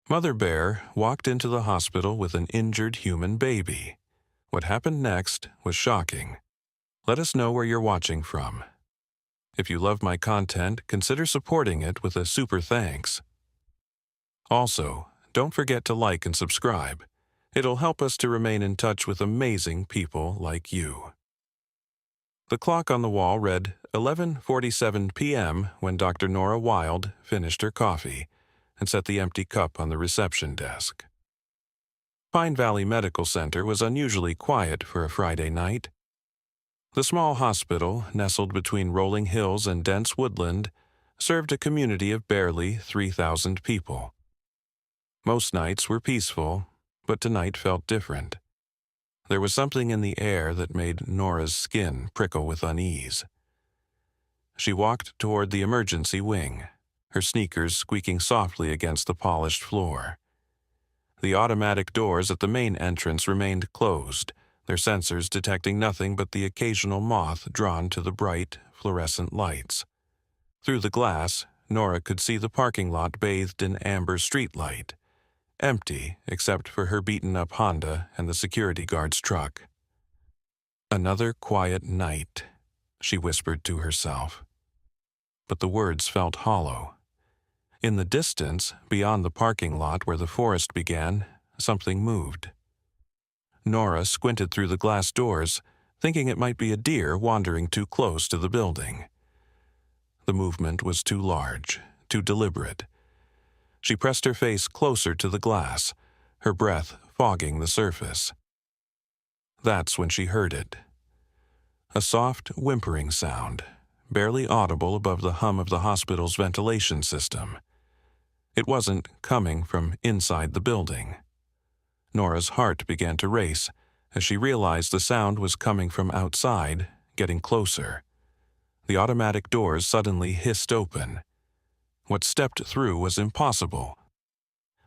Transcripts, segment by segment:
Mother Bear walked into the hospital with an injured human baby. What happened next was shocking. Let us know where you're watching from. If you love my content, consider supporting it with a super thanks. Also, don't forget to like and subscribe. It'll help us to remain in touch with amazing people like you. The clock on the wall read 11:47 p.m. when Dr. Nora Wild finished her coffee and set the empty cup on the reception desk. Pine Valley Medical Center was unusually quiet for a Friday night. The small hospital, nestled between rolling hills and dense woodland, served a community of barely 3,000 people. Most nights were peaceful, but tonight felt different. There was something in the air that made Nora's skin prickle with unease. She walked toward the emergency wing, her sneakers squeaking softly against the polished floor. The automatic doors at the main entrance remained closed, their sensors detecting nothing but the occasional moth drawn to the bright, fluorescent lights. Through the glass, Nora could see the parking lot bathed in amber streetlight, empty except for her beaten-up Honda and the security guard's truck. "Another quiet night," she whispered to herself. But the words felt hollow. In the distance, beyond the parking lot where the forest began, something moved. Nora squinted through the glass doors, thinking it might be a deer wandering too close to the building. The movement was too large, too deliberate. She pressed her face closer to the glass, her breath fogging the surface. That's when she heard it. A soft, whimpering sound, barely audible above the hum of the hospital's ventilation system. It wasn't coming from inside the building. Nora's heart began to race as she realized the sound was coming from outside, getting closer. The automatic doors suddenly hissed open. What stepped through was impossible.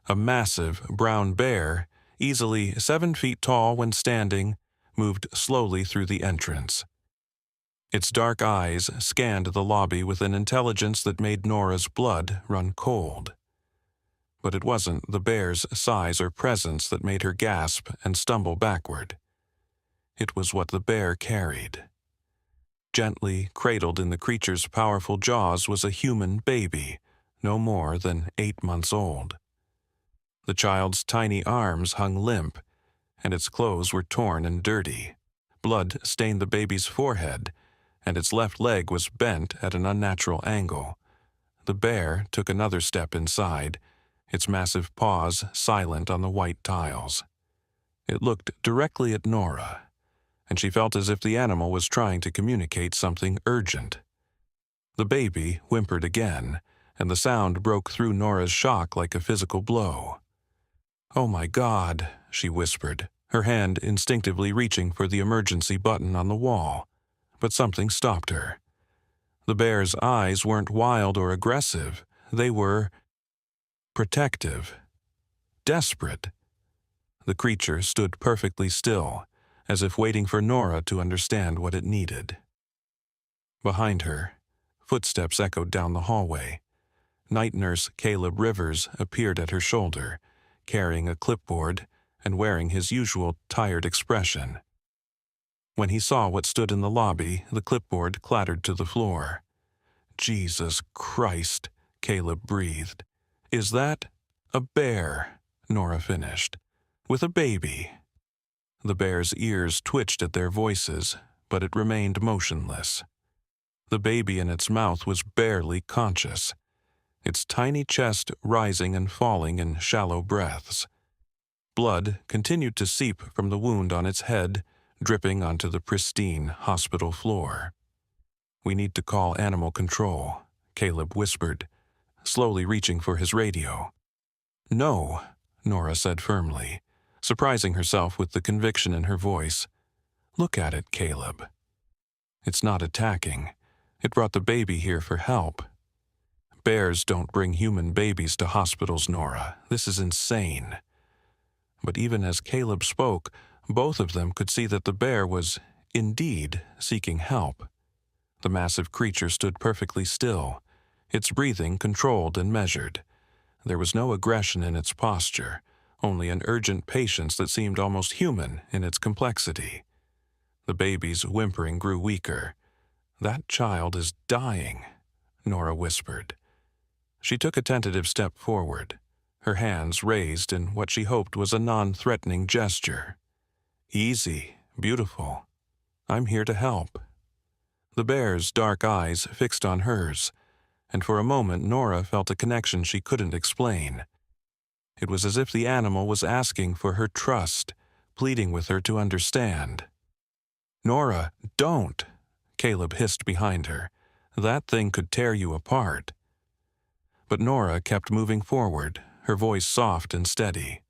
A massive brown bear, easily 7 feet tall when standing, moved slowly through the entrance. Its dark eyes scanned the lobby with an intelligence that made Nora's blood run cold. But it wasn't the bear's size or presence that made her gasp and stumble backward. It was what the bear carried. Gently cradled in the creature's powerful jaws was a human baby, no more than 8 months old. The child's tiny arms hung limp, and its clothes were torn and dirty. Blood stained the baby's forehead, and its left leg was bent at an unnatural angle. The bear took another step inside, its massive paws silent on the white tiles. It looked directly at Nora, and she felt as if the animal was trying to communicate something urgent. The baby whimpered again, and the sound broke through Nora's shock like a physical blow. "Oh my God," she whispered, her hand instinctively reaching for the emergency button on the wall. But something stopped her. The bear's eyes weren't wild or aggressive. They were protective, desperate. The creature stood perfectly still, as if waiting for Nora to understand what it needed. Behind her, footsteps echoed down the hallway. Night nurse Caleb Rivers appeared at her shoulder, carrying a clipboard and wearing his usual tired expression. When he saw what stood in the lobby, the clipboard clattered to the floor. "Jesus Christ," Caleb breathed. "Is that a bear?" Nora finished. "With a baby." The bear's ears twitched at their voices, but it remained motionless. The baby in its mouth was barely conscious, its tiny chest rising and falling in shallow breaths. Blood continued to seep from the wound on its head, dripping onto the pristine hospital floor. "We need to call animal control," Caleb whispered, slowly reaching for his radio. "No," Nora said firmly, surprising herself with the conviction in her voice. "Look at it, Caleb. It's not attacking. It brought the baby here for help." "Bears don't bring human babies to hospitals, Nora. This is insane." But even as Caleb spoke, both of them could see that the bear was, indeed, seeking help. The massive creature stood perfectly still, its breathing controlled and measured. There was no aggression in its posture, only an urgent patience that seemed almost human in its complexity. The baby's whimpering grew weaker. "That child is dying," Nora whispered. She took a tentative step forward, her hands raised in what she hoped was a non-threatening gesture. "Easy, beautiful. I'm here to help." The bear's dark eyes fixed on hers, and for a moment Nora felt a connection she couldn't explain. It was as if the animal was asking for her trust, pleading with her to understand. "Nora, don't!" Caleb hissed behind her. "That thing could tear you apart." But Nora kept moving forward, her voice soft and steady.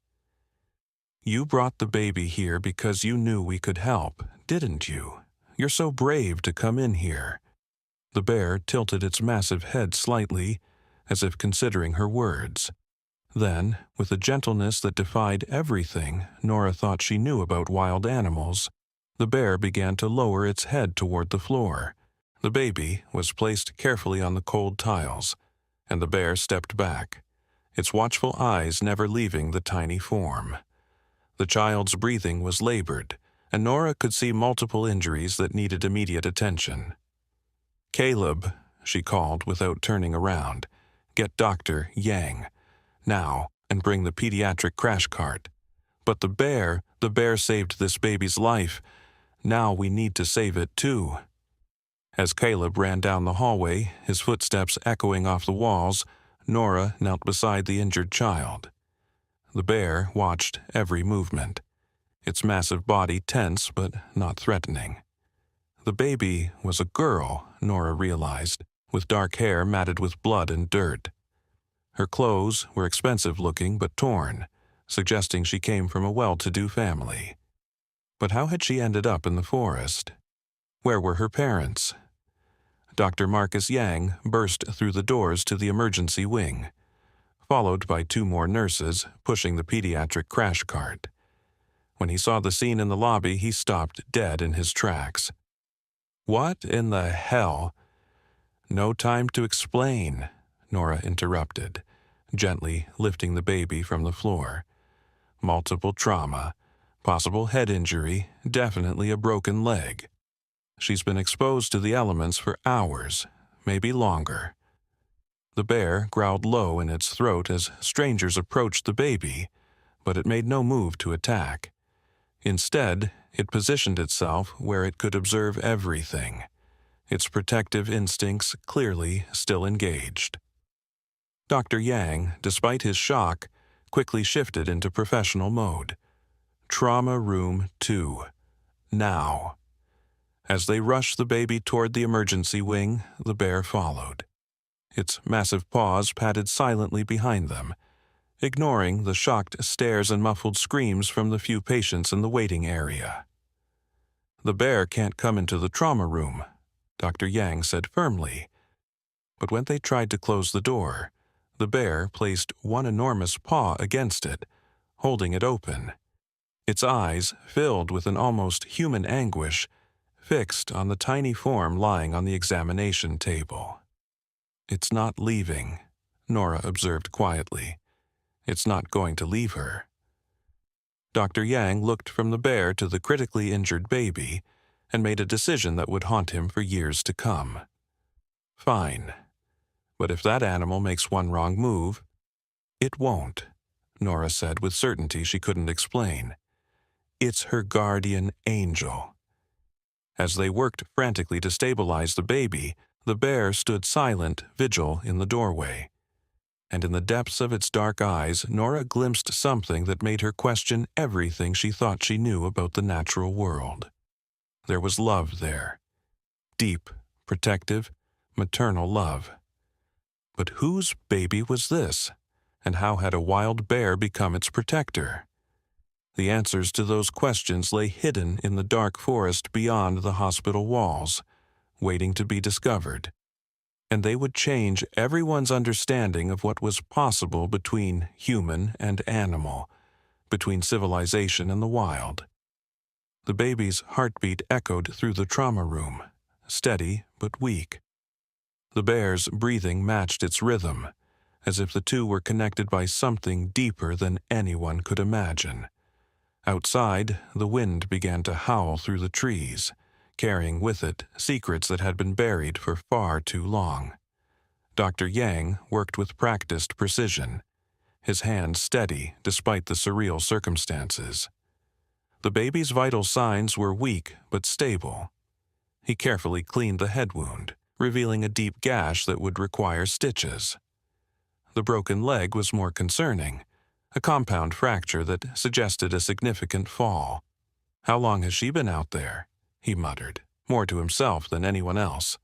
"You brought the baby here because you knew we could help, didn't you? You're so brave to come in here." The bear tilted its massive head slightly, as if considering her words. Then, with a gentleness that defied everything Nora thought she knew about wild animals, the bear began to lower its head toward the floor. The baby was placed carefully on the cold tiles, and the bear stepped back, its watchful eyes never leaving the tiny form. The child's breathing was labored, and Nora could see multiple injuries that needed immediate attention. "Caleb," she called without turning around, "get Dr. Yang now, and bring the pediatric crash cart. But the bear saved this baby's life. Now we need to save it too." As Caleb ran down the hallway, his footsteps echoing off the walls, Nora knelt beside the injured child. The bear watched every movement, its massive body tense but not threatening. The baby was a girl, Nora realized, with dark hair matted with blood and dirt. Her clothes were expensive-looking but torn, suggesting she came from a well-to-do family. But how had she ended up in the forest? Where were her parents? Dr. Marcus Yang burst through the doors to the emergency wing, followed by 2 more nurses pushing the pediatric crash cart. When he saw the scene in the lobby, he stopped dead in his tracks. "What in the hell?" "No time to explain," Nora interrupted, gently lifting the baby from the floor. "Multiple trauma, possible head injury, definitely a broken leg. She's been exposed to the elements for hours, maybe longer." The bear growled low in its throat as strangers approached the baby, but it made no move to attack. Instead, it positioned itself where it could observe everything, its protective instincts clearly still engaged. Dr. Yang, despite his shock, quickly shifted into professional mode. "Trauma room 2. Now." As they rushed the baby toward the emergency wing, the bear followed. Its massive paws padded silently behind them, ignoring the shocked stares and muffled screams from the few patients in the waiting area. "The bear can't come into the trauma room," Dr. Yang said firmly. But when they tried to close the door, the bear placed one enormous paw against it, holding it open. Its eyes, filled with an almost human anguish, fixed on the tiny form lying on the examination table. "It's not leaving," Nora observed quietly. "It's not going to leave her." Dr. Yang looked from the bear to the critically injured baby and made a decision that would haunt him for years to come. "Fine. But if that animal makes one wrong move—" "It won't," Nora said with certainty she couldn't explain. "It's her guardian angel." As they worked frantically to stabilize the baby, the bear stood silent, vigil in the doorway. And in the depths of its dark eyes, Nora glimpsed something that made her question everything she thought she knew about the natural world. There was love there. Deep, protective, maternal love. But whose baby was this? And how had a wild bear become its protector? The answers to those questions lay hidden in the dark forest beyond the hospital walls, waiting to be discovered. And they would change everyone's understanding of what was possible between human and animal, between civilization and the wild. The baby's heartbeat echoed through the trauma room, steady but weak. The bear's breathing matched its rhythm, as if the two were connected by something deeper than anyone could imagine. Outside, the wind began to howl through the trees, carrying with it secrets that had been buried for far too long. Dr. Yang worked with practiced precision, his hands steady despite the surreal circumstances. The baby's vital signs were weak but stable. He carefully cleaned the head wound, revealing a deep gash that would require stitches. The broken leg was more concerning, a compound fracture that suggested a significant fall. "How long has she been out there?" he muttered, more to himself than anyone else.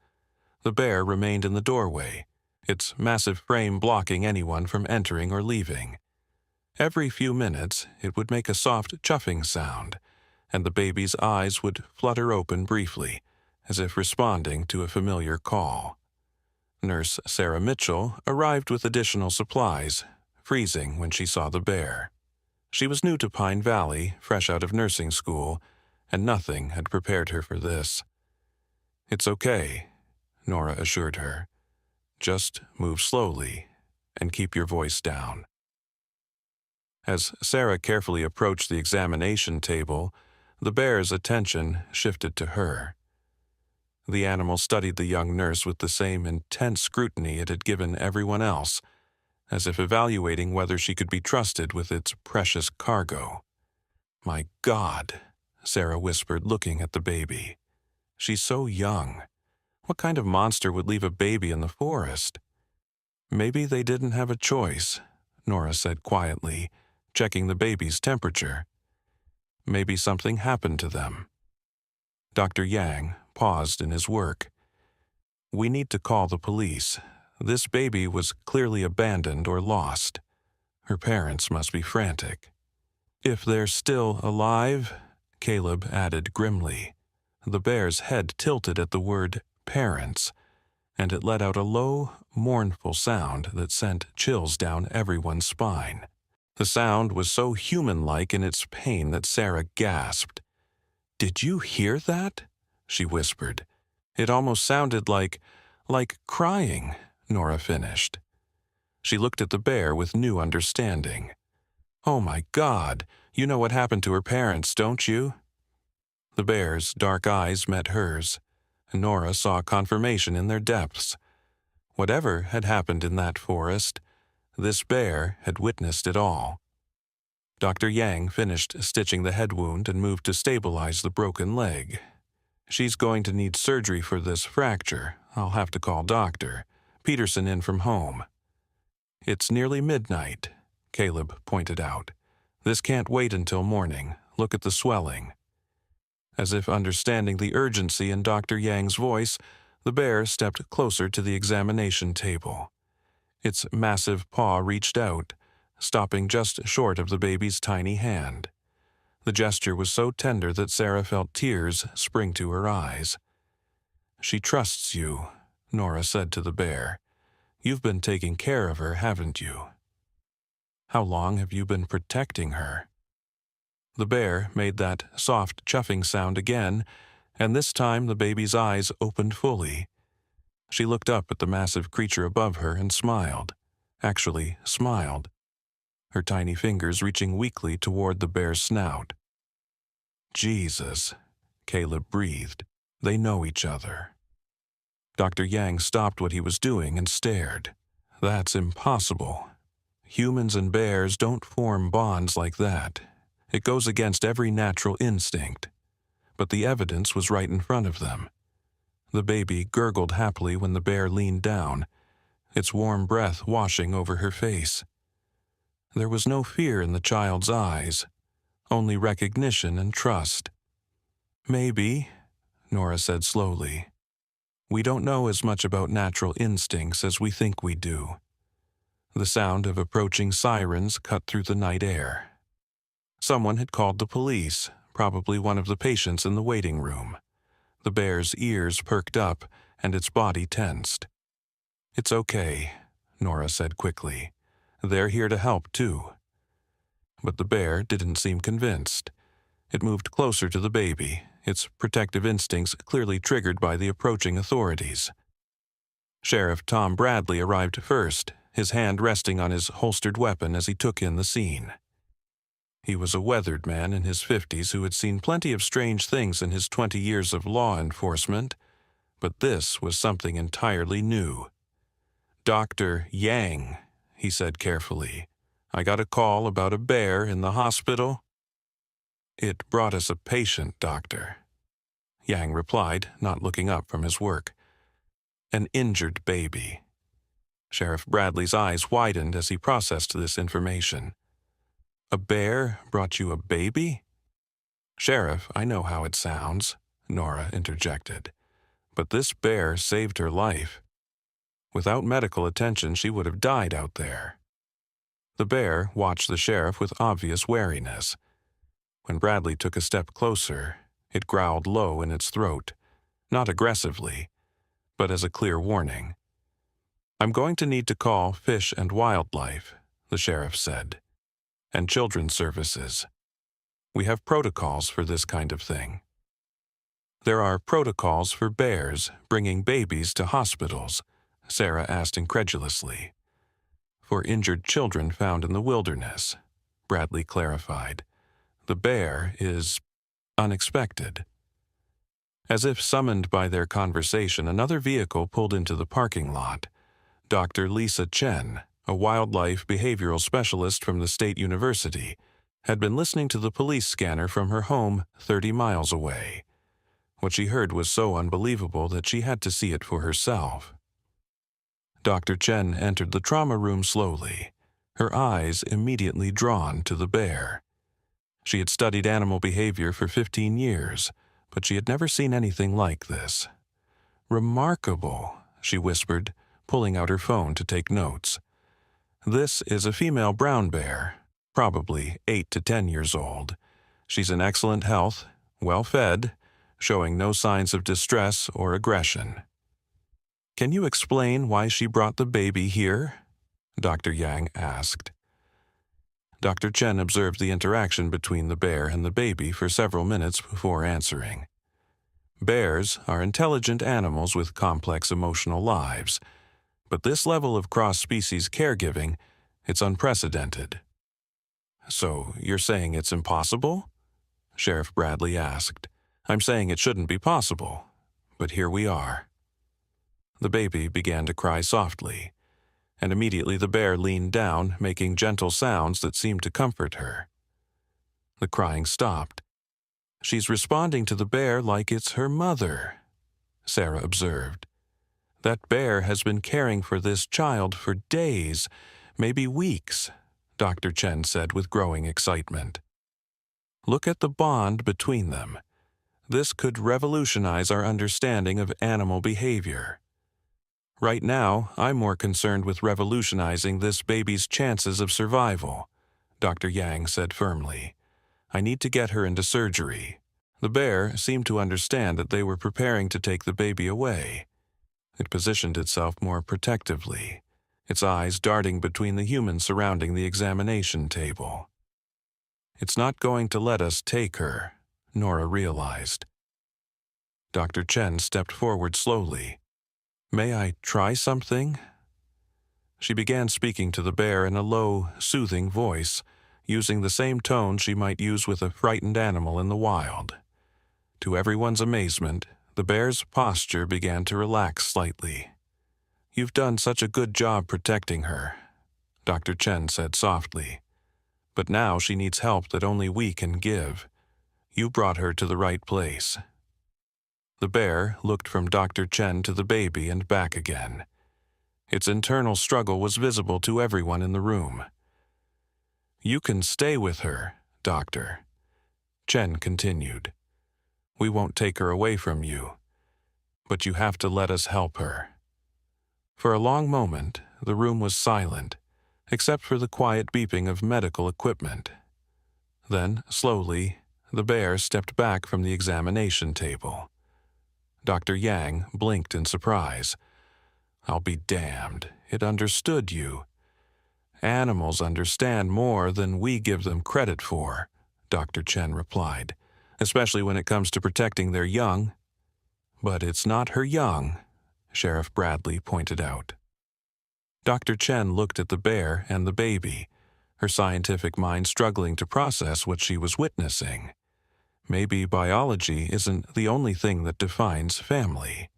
The bear remained in the doorway, its massive frame blocking anyone from entering or leaving. Every few minutes, it would make a soft chuffing sound, and the baby's eyes would flutter open briefly, as if responding to a familiar call. Nurse Sarah Mitchell arrived with additional supplies, freezing when she saw the bear. She was new to Pine Valley, fresh out of nursing school, and nothing had prepared her for this. "It's okay," Nora assured her. "Just move slowly and keep your voice down." As Sarah carefully approached the examination table, the bear's attention shifted to her. The animal studied the young nurse with the same intense scrutiny it had given everyone else, as if evaluating whether she could be trusted with its precious cargo. "My God," Sarah whispered, looking at the baby. "She's so young. What kind of monster would leave a baby in the forest?" "Maybe they didn't have a choice," Nora said quietly, checking the baby's temperature. "Maybe something happened to them." Dr. Yang paused in his work. "We need to call the police. This baby was clearly abandoned or lost. Her parents must be frantic." "If they're still alive," Caleb added grimly. The bear's head tilted at the word parents, and it let out a low, mournful sound that sent chills down everyone's spine. The sound was so human-like in its pain that Sarah gasped. "Did you hear that?" she whispered. "It almost sounded like crying," Nora finished. She looked at the bear with new understanding. "Oh my God, you know what happened to her parents, don't you?" The bear's dark eyes met hers, and Nora saw confirmation in their depths. Whatever had happened in that forest, this bear had witnessed it all. Dr. Yang finished stitching the head wound and moved to stabilize the broken leg. "She's going to need surgery for this fracture. I'll have to call Dr. Peterson in from home." "It's nearly midnight," Caleb pointed out. "This can't wait until morning. Look at the swelling." As if understanding the urgency in Dr. Yang's voice, the bear stepped closer to the examination table. Its massive paw reached out, stopping just short of the baby's tiny hand. The gesture was so tender that Sarah felt tears spring to her eyes. "She trusts you," Nora said to the bear. "You've been taking care of her, haven't you?" "How long have you been protecting her?" The bear made that soft chuffing sound again, and this time the baby's eyes opened fully. She looked up at the massive creature above her and smiled. Actually, smiled. Her tiny fingers reaching weakly toward the bear's snout. "Jesus," Caleb breathed. "They know each other." Dr. Yang stopped what he was doing and stared. "That's impossible. Humans and bears don't form bonds like that. It goes against every natural instinct." But the evidence was right in front of them. The baby gurgled happily when the bear leaned down, its warm breath washing over her face. There was no fear in the child's eyes, only recognition and trust. "Maybe," Nora said slowly. "We don't know as much about natural instincts as we think we do." The sound of approaching sirens cut through the night air. Someone had called the police, probably one of the patients in the waiting room. The bear's ears perked up and its body tensed. "It's okay," Nora said quickly. "They're here to help, too." But the bear didn't seem convinced. It moved closer to the baby, its protective instincts clearly triggered by the approaching authorities. Sheriff Tom Bradley arrived first, his hand resting on his holstered weapon as he took in the scene. He was a weathered man in his 50s who had seen plenty of strange things in his 20 years of law enforcement, but this was something entirely new. "Dr. Yang," he said carefully, "I got a call about a bear in the hospital." "It brought us a patient, Doctor," Yang replied, not looking up from his work. "An injured baby." Sheriff Bradley's eyes widened as he processed this information. "A bear brought you a baby?" "Sheriff, I know how it sounds," Nora interjected, "but this bear saved her life. Without medical attention, she would have died out there." The bear watched the sheriff with obvious wariness. When Bradley took a step closer, it growled low in its throat, not aggressively, but as a clear warning. "I'm going to need to call Fish and Wildlife," the sheriff said, "and Children's Services. We have protocols for this kind of thing." "There are protocols for bears bringing babies to hospitals?" Sarah asked incredulously. "For injured children found in the wilderness," Bradley clarified. "The bear is unexpected." As if summoned by their conversation, another vehicle pulled into the parking lot. Dr. Lisa Chen, a wildlife behavioral specialist from the State University, had been listening to the police scanner from her home 30 miles away. What she heard was so unbelievable that she had to see it for herself. Dr. Chen entered the trauma room slowly, her eyes immediately drawn to the bear. She had studied animal behavior for 15 years, but she had never seen anything like this. "Remarkable," she whispered, pulling out her phone to take notes. "This is a female brown bear, probably 8 to 10 years old. She's in excellent health, well fed, showing no signs of distress or aggression." "Can you explain why she brought the baby here?" Dr. Yang asked. Dr. Chen observed the interaction between the bear and the baby for several minutes before answering. "Bears are intelligent animals with complex emotional lives, but this level of cross-species caregiving, it's unprecedented." "So you're saying it's impossible?" Sheriff Bradley asked. "I'm saying it shouldn't be possible, but here we are." The baby began to cry softly, and immediately the bear leaned down, making gentle sounds that seemed to comfort her. The crying stopped. "She's responding to the bear like it's her mother," Sarah observed. "That bear has been caring for this child for days, maybe weeks," Dr. Chen said with growing excitement. "Look at the bond between them. This could revolutionize our understanding of animal behavior. Right now, I'm more concerned with revolutionizing this baby's chances of survival," Dr. Yang said firmly. "I need to get her into surgery." The bear seemed to understand that they were preparing to take the baby away. It positioned itself more protectively, its eyes darting between the humans surrounding the examination table. "It's not going to let us take her," Nora realized. Dr. Chen stepped forward slowly. "May I try something?" She began speaking to the bear in a low, soothing voice, using the same tone she might use with a frightened animal in the wild. To everyone's amazement, the bear's posture began to relax slightly. "You've done such a good job protecting her," Dr. Chen said softly. "But now she needs help that only we can give. You brought her to the right place." The bear looked from Dr. Chen to the baby and back again. Its internal struggle was visible to everyone in the room. "You can stay with her, Doctor," Chen continued. "We won't take her away from you, but you have to let us help her." For a long moment, the room was silent, except for the quiet beeping of medical equipment. Then, slowly, the bear stepped back from the examination table. Dr. Yang blinked in surprise. "I'll be damned, it understood you." "Animals understand more than we give them credit for," Dr. Chen replied, "especially when it comes to protecting their young." "But it's not her young," Sheriff Bradley pointed out. Dr. Chen looked at the bear and the baby, her scientific mind struggling to process what she was witnessing. Maybe biology isn't the only thing that defines family.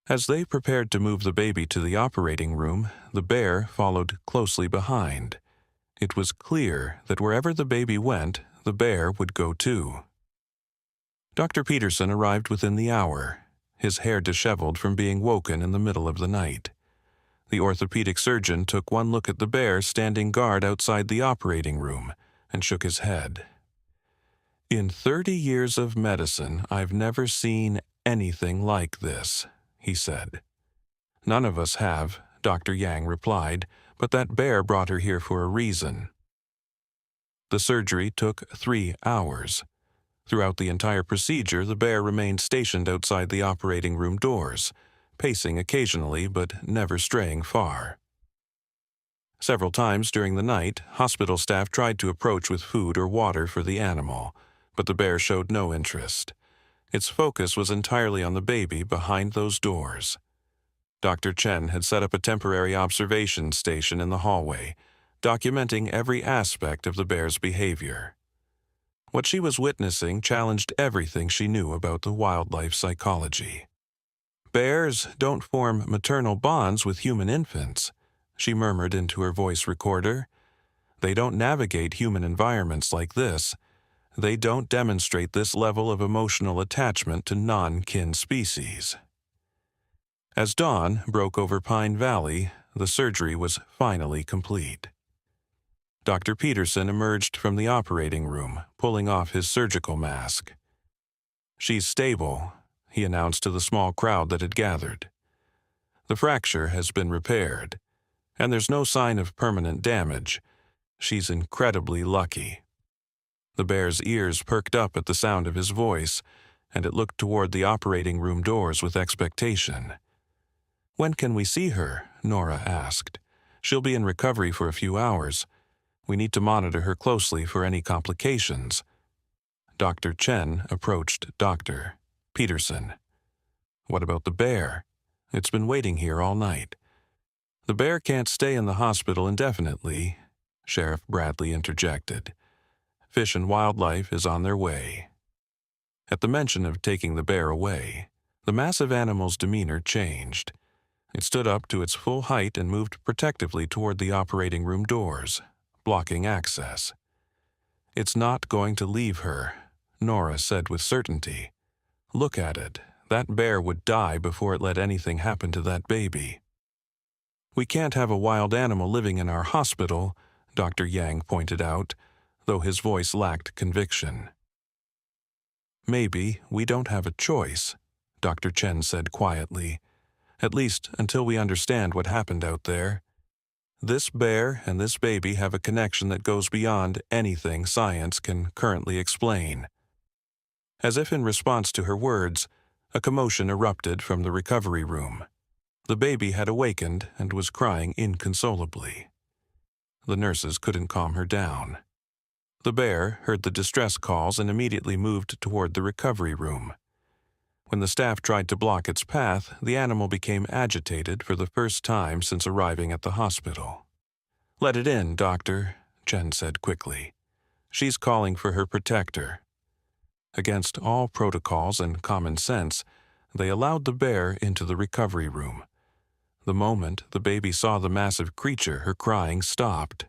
As they prepared to move the baby to the operating room, the bear followed closely behind. It was clear that wherever the baby went, the bear would go too. Dr. Peterson arrived within the hour, his hair disheveled from being woken in the middle of the night. The orthopedic surgeon took one look at the bear standing guard outside the operating room and shook his head. "In 30 years of medicine, I've never seen anything like this," he said. "None of us have," Dr. Yang replied, "but that bear brought her here for a reason." The surgery took 3 hours. Throughout the entire procedure, the bear remained stationed outside the operating room doors, pacing occasionally but never straying far. Several times during the night, hospital staff tried to approach with food or water for the animal, but the bear showed no interest. Its focus was entirely on the baby behind those doors. Dr. Chen had set up a temporary observation station in the hallway, documenting every aspect of the bear's behavior. What she was witnessing challenged everything she knew about the wildlife psychology. "Bears don't form maternal bonds with human infants," she murmured into her voice recorder. "They don't navigate human environments like this. They don't demonstrate this level of emotional attachment to non-kin species." As dawn broke over Pine Valley, the surgery was finally complete. Dr. Peterson emerged from the operating room, pulling off his surgical mask. "She's stable," he announced to the small crowd that had gathered. "The fracture has been repaired, and there's no sign of permanent damage. She's incredibly lucky." The bear's ears perked up at the sound of his voice, and it looked toward the operating room doors with expectation. "When can we see her?" Nora asked. "She'll be in recovery for a few hours. We need to monitor her closely for any complications." Dr. Chen approached Dr. Peterson. "What about the bear? It's been waiting here all night." "The bear can't stay in the hospital indefinitely," Sheriff Bradley interjected. "Fish and Wildlife is on their way." At the mention of taking the bear away, the massive animal's demeanor changed. It stood up to its full height and moved protectively toward the operating room doors, blocking access. "It's not going to leave her," Nora said with certainty. "Look at it. That bear would die before it let anything happen to that baby." "We can't have a wild animal living in our hospital," Dr. Yang pointed out, though his voice lacked conviction. "Maybe we don't have a choice," Dr. Chen said quietly, "at least until we understand what happened out there. This bear and this baby have a connection that goes beyond anything science can currently explain." As if in response to her words, a commotion erupted from the recovery room. The baby had awakened and was crying inconsolably. The nurses couldn't calm her down. The bear heard the distress calls and immediately moved toward the recovery room. When the staff tried to block its path, the animal became agitated for the first time since arriving at the hospital. "Let it in, doctor," Chen said quickly. "She's calling for her protector." Against all protocols and common sense, they allowed the bear into the recovery room. The moment the baby saw the massive creature, her crying stopped.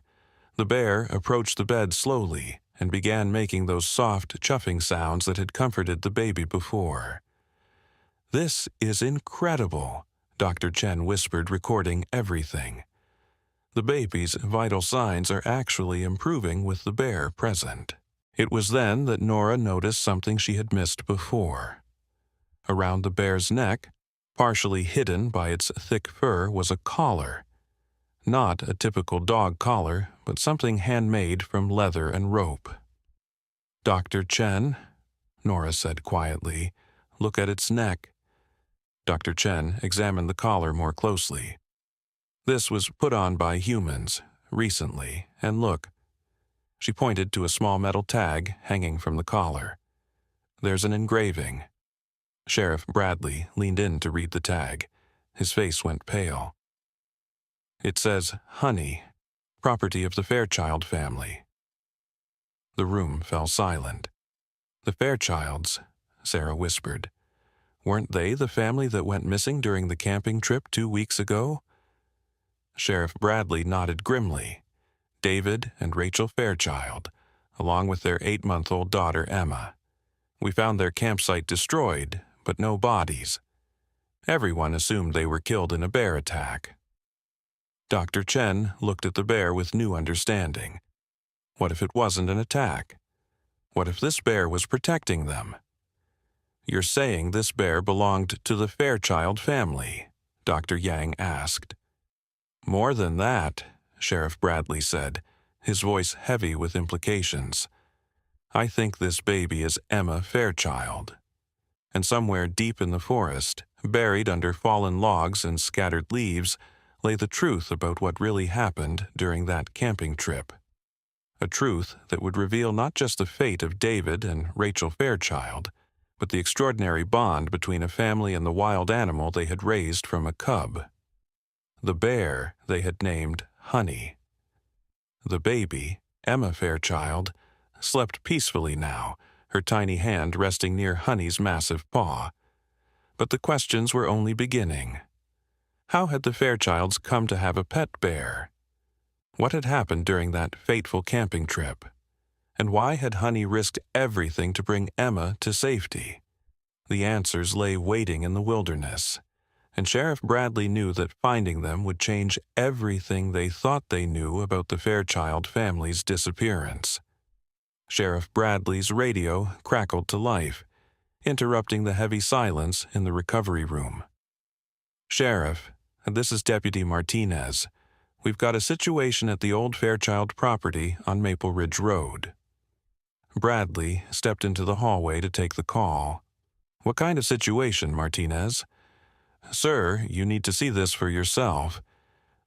The bear approached the bed slowly and began making those soft, chuffing sounds that had comforted the baby before. "This is incredible," Dr. Chen whispered, recording everything. "The baby's vital signs are actually improving with the bear present." It was then that Nora noticed something she had missed before. Around the bear's neck, partially hidden by its thick fur, was a collar. Not a typical dog collar, but something handmade from leather and rope. "Dr. Chen," Nora said quietly, "look at its neck." Dr. Chen examined the collar more closely. "This was put on by humans, recently, and look." She pointed to a small metal tag hanging from the collar. "There's an engraving." Sheriff Bradley leaned in to read the tag. His face went pale. It says Honey, property of the Fairchild family. The room fell silent. The Fairchilds, Sarah whispered. Weren't they the family that went missing during the camping trip 2 weeks ago? Sheriff Bradley nodded grimly. David and Rachel Fairchild, along with their 8-month-old daughter Emma. We found their campsite destroyed, but no bodies. Everyone assumed they were killed in a bear attack. Dr. Chen looked at the bear with new understanding. What if it wasn't an attack? What if this bear was protecting them? You're saying this bear belonged to the Fairchild family? Dr. Yang asked. More than that, Sheriff Bradley said, his voice heavy with implications. I think this baby is Emma Fairchild. And somewhere deep in the forest, buried under fallen logs and scattered leaves, lay the truth about what really happened during that camping trip. A truth that would reveal not just the fate of David and Rachel Fairchild, but the extraordinary bond between a family and the wild animal they had raised from a cub. The bear they had named Honey. The baby, Emma Fairchild, slept peacefully now, her tiny hand resting near Honey's massive paw. But the questions were only beginning. How had the Fairchilds come to have a pet bear? What had happened during that fateful camping trip? And why had Honey risked everything to bring Emma to safety? The answers lay waiting in the wilderness, and Sheriff Bradley knew that finding them would change everything they thought they knew about the Fairchild family's disappearance. Sheriff Bradley's radio crackled to life, interrupting the heavy silence in the recovery room. Sheriff, this is Deputy Martinez. We've got a situation at the old Fairchild property on Maple Ridge Road. Bradley stepped into the hallway to take the call. What kind of situation, Martinez? Sir, you need to see this for yourself.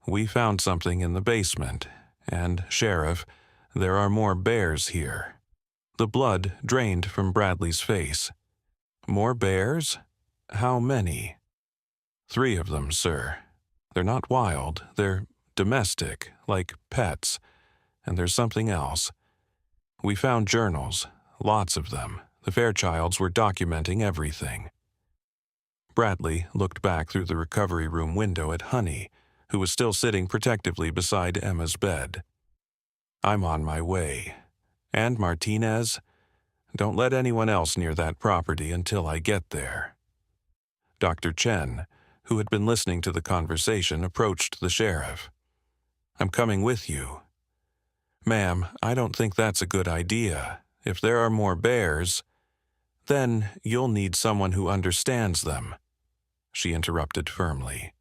We found something in the basement, and, Sheriff, there are more bears here. The blood drained from Bradley's face. More bears? How many? 3 of them, sir. They're not wild, they're domestic, like pets. And there's something else. We found journals, lots of them. The Fairchilds were documenting everything. Bradley looked back through the recovery room window at Honey, who was still sitting protectively beside Emma's bed. I'm on my way. And Martinez, don't let anyone else near that property until I get there. Dr. Chen, who had been listening to the conversation, approached the sheriff. I'm coming with you. Ma'am, I don't think that's a good idea. If there are more bears, then you'll need someone who understands them, she interrupted firmly.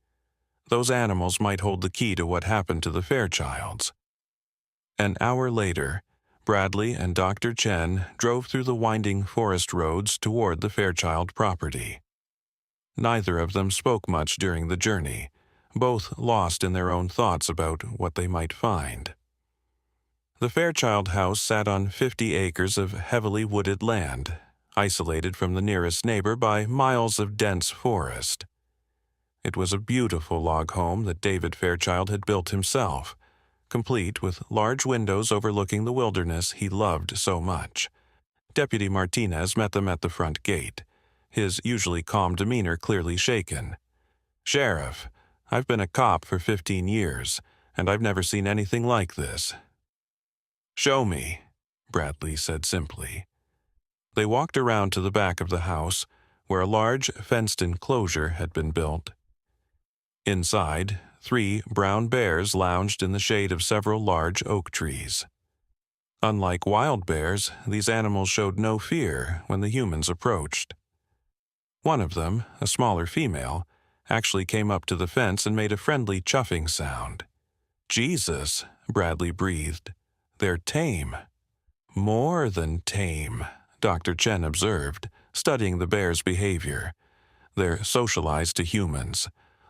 Those animals might hold the key to what happened to the Fairchilds. An hour later, Bradley and Dr. Chen drove through the winding forest roads toward the Fairchild property. Neither of them spoke much during the journey, both lost in their own thoughts about what they might find. The Fairchild house sat on 50 acres of heavily wooded land, isolated from the nearest neighbor by miles of dense forest. It was a beautiful log home that David Fairchild had built himself, complete with large windows overlooking the wilderness he loved so much. Deputy Martinez met them at the front gate, his usually calm demeanor clearly shaken. Sheriff, I've been a cop for 15 years, and I've never seen anything like this. Show me, Bradley said simply. They walked around to the back of the house, where a large fenced enclosure had been built. Inside, 3 brown bears lounged in the shade of several large oak trees. Unlike wild bears, these animals showed no fear when the humans approached. One of them, a smaller female, actually came up to the fence and made a friendly chuffing sound. Jesus, Bradley breathed. They're tame. More than tame, Dr. Chen observed, studying the bear's behavior. They're socialized to humans.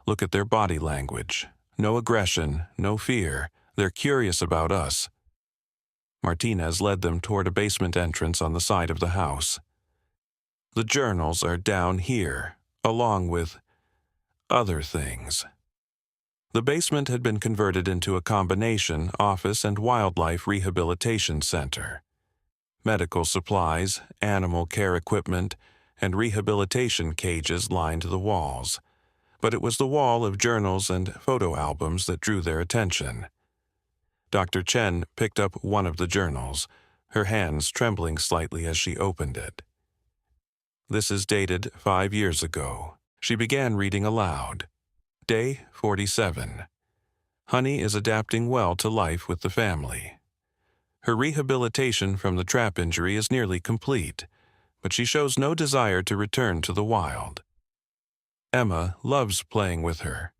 Look at their body language. No aggression, no fear. They're curious about us. Martinez led them toward a basement entrance on the side of the house. The journals are down here, along with other things. The basement had been converted into a combination office and wildlife rehabilitation center. Medical supplies, animal care equipment, and rehabilitation cages lined the walls, but it was the wall of journals and photo albums that drew their attention. Dr. Chen picked up one of the journals, her hands trembling slightly as she opened it. This is dated 5 years ago. She began reading aloud. Day 47. Honey is adapting well to life with the family. Her rehabilitation from the trap injury is nearly complete, but she shows no desire to return to the wild. Emma loves playing with her,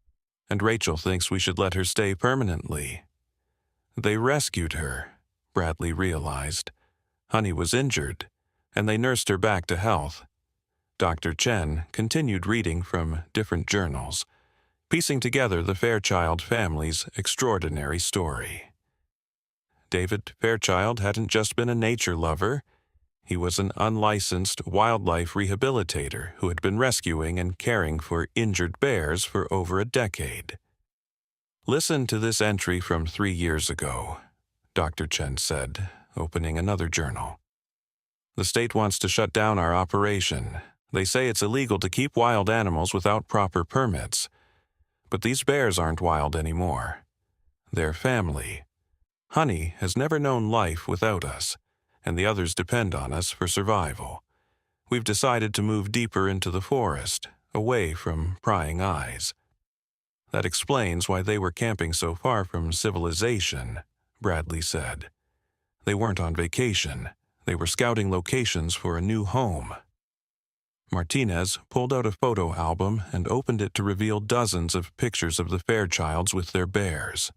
and Rachel thinks we should let her stay permanently. They rescued her, Bradley realized. Honey was injured, and they nursed her back to health. Dr. Chen continued reading from different journals, piecing together the Fairchild family's extraordinary story. David Fairchild hadn't just been a nature lover. He was an unlicensed wildlife rehabilitator who had been rescuing and caring for injured bears for over a decade. Listen to this entry from 3 years ago, Dr. Chen said, opening another journal. The state wants to shut down our operation. They say it's illegal to keep wild animals without proper permits. But these bears aren't wild anymore. They're family. Honey has never known life without us, and the others depend on us for survival. We've decided to move deeper into the forest, away from prying eyes. That explains why they were camping so far from civilization, Bradley said. They weren't on vacation. They were scouting locations for a new home. Martinez pulled out a photo album and opened it to reveal dozens of pictures of the Fairchilds with their bears.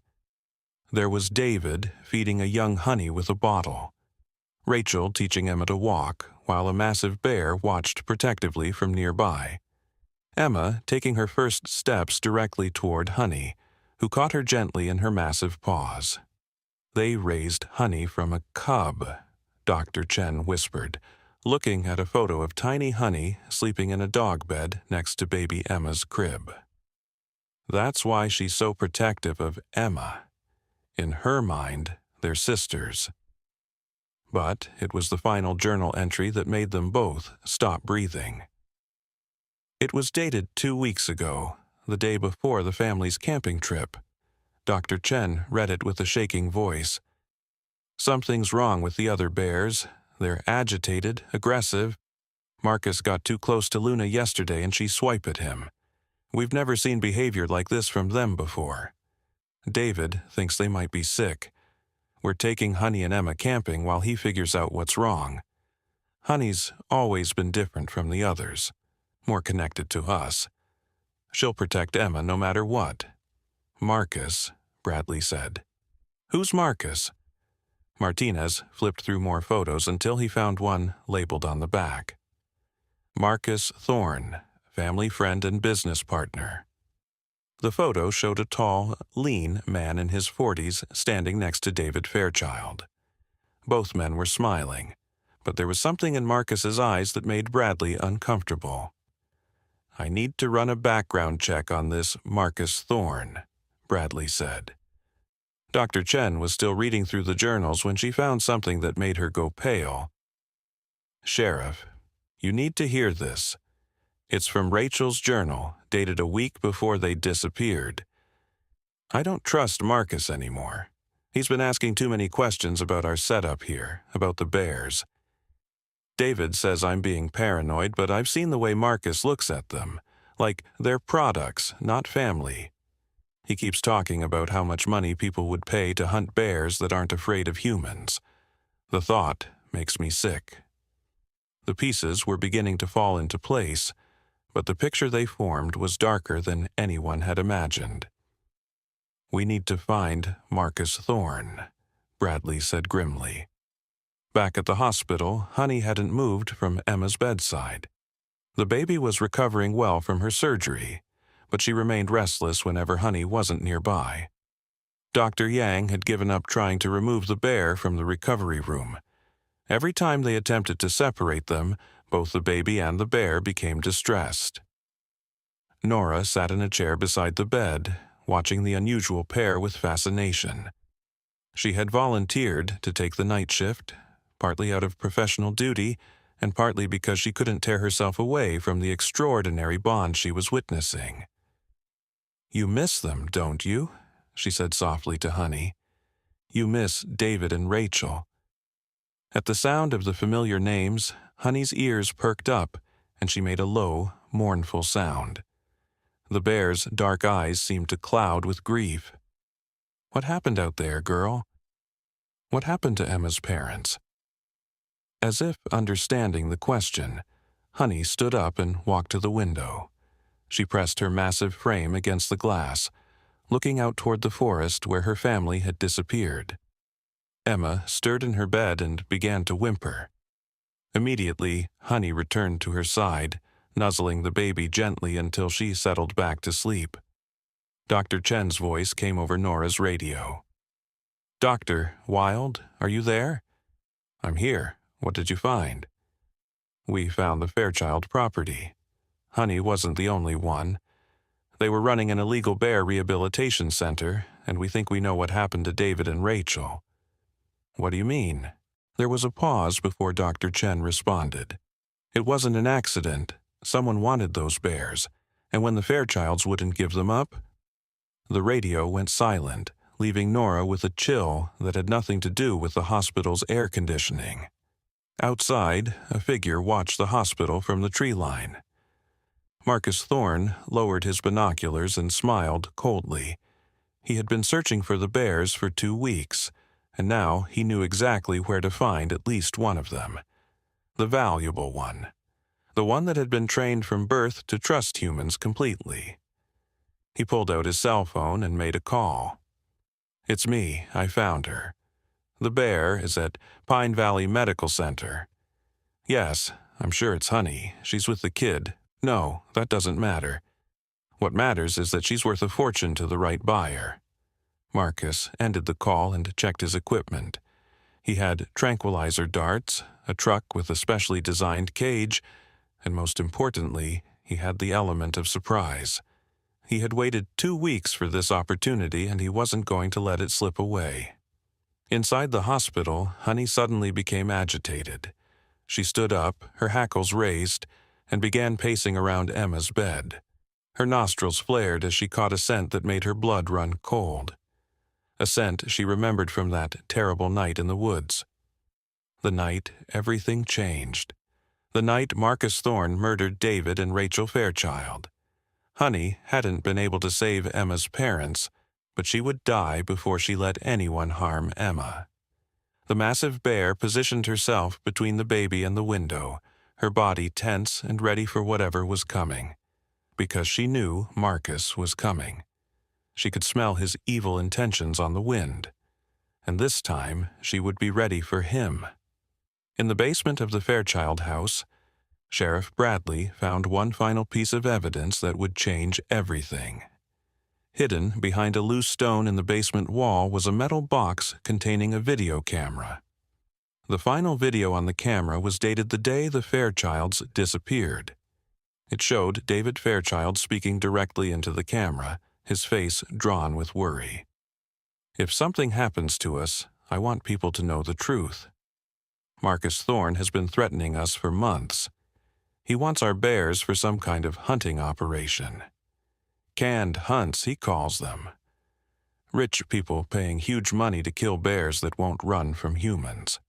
There was David feeding a young Honey with a bottle, Rachel teaching Emma to walk, while a massive bear watched protectively from nearby, Emma taking her first steps directly toward Honey, who caught her gently in her massive paws. They raised Honey from a cub, Dr. Chen whispered, looking at a photo of tiny Honey sleeping in a dog bed next to baby Emma's crib. That's why she's so protective of Emma. In her mind, they're sisters. But it was the final journal entry that made them both stop breathing. It was dated 2 weeks ago, the day before the family's camping trip. Dr. Chen read it with a shaking voice. Something's wrong with the other bears. They're agitated, aggressive. Marcus got too close to Luna yesterday and she swiped at him. We've never seen behavior like this from them before. David thinks they might be sick. We're taking Honey and Emma camping while he figures out what's wrong. Honey's always been different from the others, more connected to us. She'll protect Emma no matter what. Marcus, Bradley said. Who's Marcus? Martinez flipped through more photos until he found one labeled on the back. Marcus Thorne, family friend and business partner. The photo showed a tall, lean man in his 40s standing next to David Fairchild. Both men were smiling, but there was something in Marcus's eyes that made Bradley uncomfortable. I need to run a background check on this Marcus Thorne, Bradley said. Dr. Chen was still reading through the journals when she found something that made her go pale. Sheriff, you need to hear this. It's from Rachel's journal, dated a week before they disappeared. I don't trust Marcus anymore. He's been asking too many questions about our setup here, about the bears. David says I'm being paranoid, but I've seen the way Marcus looks at them, like they're products, not family. He keeps talking about how much money people would pay to hunt bears that aren't afraid of humans. The thought makes me sick. The pieces were beginning to fall into place, but the picture they formed was darker than anyone had imagined. We need to find Marcus Thorne, Bradley said grimly. Back at the hospital, Honey hadn't moved from Emma's bedside. The baby was recovering well from her surgery, but she remained restless whenever Honey wasn't nearby. Dr. Yang had given up trying to remove the bear from the recovery room. Every time they attempted to separate them, both the baby and the bear became distressed. Nora sat in a chair beside the bed, watching the unusual pair with fascination. She had volunteered to take the night shift, partly out of professional duty and partly because she couldn't tear herself away from the extraordinary bond she was witnessing. "You miss them, don't you?" she said softly to Honey. "You miss David and Rachel." At the sound of the familiar names, Honey's ears perked up, and she made a low, mournful sound. The bear's dark eyes seemed to cloud with grief. "What happened out there, girl? What happened to Emma's parents?" As if understanding the question, Honey stood up and walked to the window. She pressed her massive frame against the glass, looking out toward the forest where her family had disappeared. Emma stirred in her bed and began to whimper. Immediately, Honey returned to her side, nuzzling the baby gently until she settled back to sleep. Dr. Chen's voice came over Nora's radio. "Doctor, Wild, are you there?" "I'm here. What did you find?" "We found the Fairchild property. Honey wasn't the only one. They were running an illegal bear rehabilitation center, and we think we know what happened to David and Rachel." "What do you mean?" There was a pause before Dr. Chen responded. "It wasn't an accident. Someone wanted those bears, and when the Fairchilds wouldn't give them up..." The radio went silent, leaving Nora with a chill that had nothing to do with the hospital's air conditioning. Outside, a figure watched the hospital from the tree line. Marcus Thorne lowered his binoculars and smiled coldly. He had been searching for the bears for 2 weeks, and now he knew exactly where to find at least one of them. The valuable one. The one that had been trained from birth to trust humans completely. He pulled out his cell phone and made a call. "It's me. I found her. The bear is at Pine Valley Medical Center." "Yes, I'm sure it's Honey. She's with the kid." "No, that doesn't matter. What matters is that she's worth a fortune to the right buyer." Marcus ended the call and checked his equipment. He had tranquilizer darts, a truck with a specially designed cage, and most importantly, he had the element of surprise. He had waited 2 weeks for this opportunity, and he wasn't going to let it slip away. Inside the hospital, Honey suddenly became agitated. She stood up, her hackles raised, and began pacing around Emma's bed. Her nostrils flared as she caught a scent that made her blood run cold. A scent she remembered from that terrible night in the woods. The night everything changed. The night Marcus Thorne murdered David and Rachel Fairchild. Honey hadn't been able to save Emma's parents, but she would die before she let anyone harm Emma. The massive bear positioned herself between the baby and the window, her body tense and ready for whatever was coming. Because she knew Marcus was coming. She could smell his evil intentions on the wind. And this time, she would be ready for him. In the basement of the Fairchild house, Sheriff Bradley found one final piece of evidence that would change everything. Hidden behind a loose stone in the basement wall was a metal box containing a video camera. The final video on the camera was dated the day the Fairchilds disappeared. It showed David Fairchild speaking directly into the camera, his face drawn with worry. "If something happens to us, I want people to know the truth. Marcus Thorne has been threatening us for months. He wants our bears for some kind of hunting operation. Canned hunts, he calls them. Rich people paying huge money to kill bears that won't run from humans."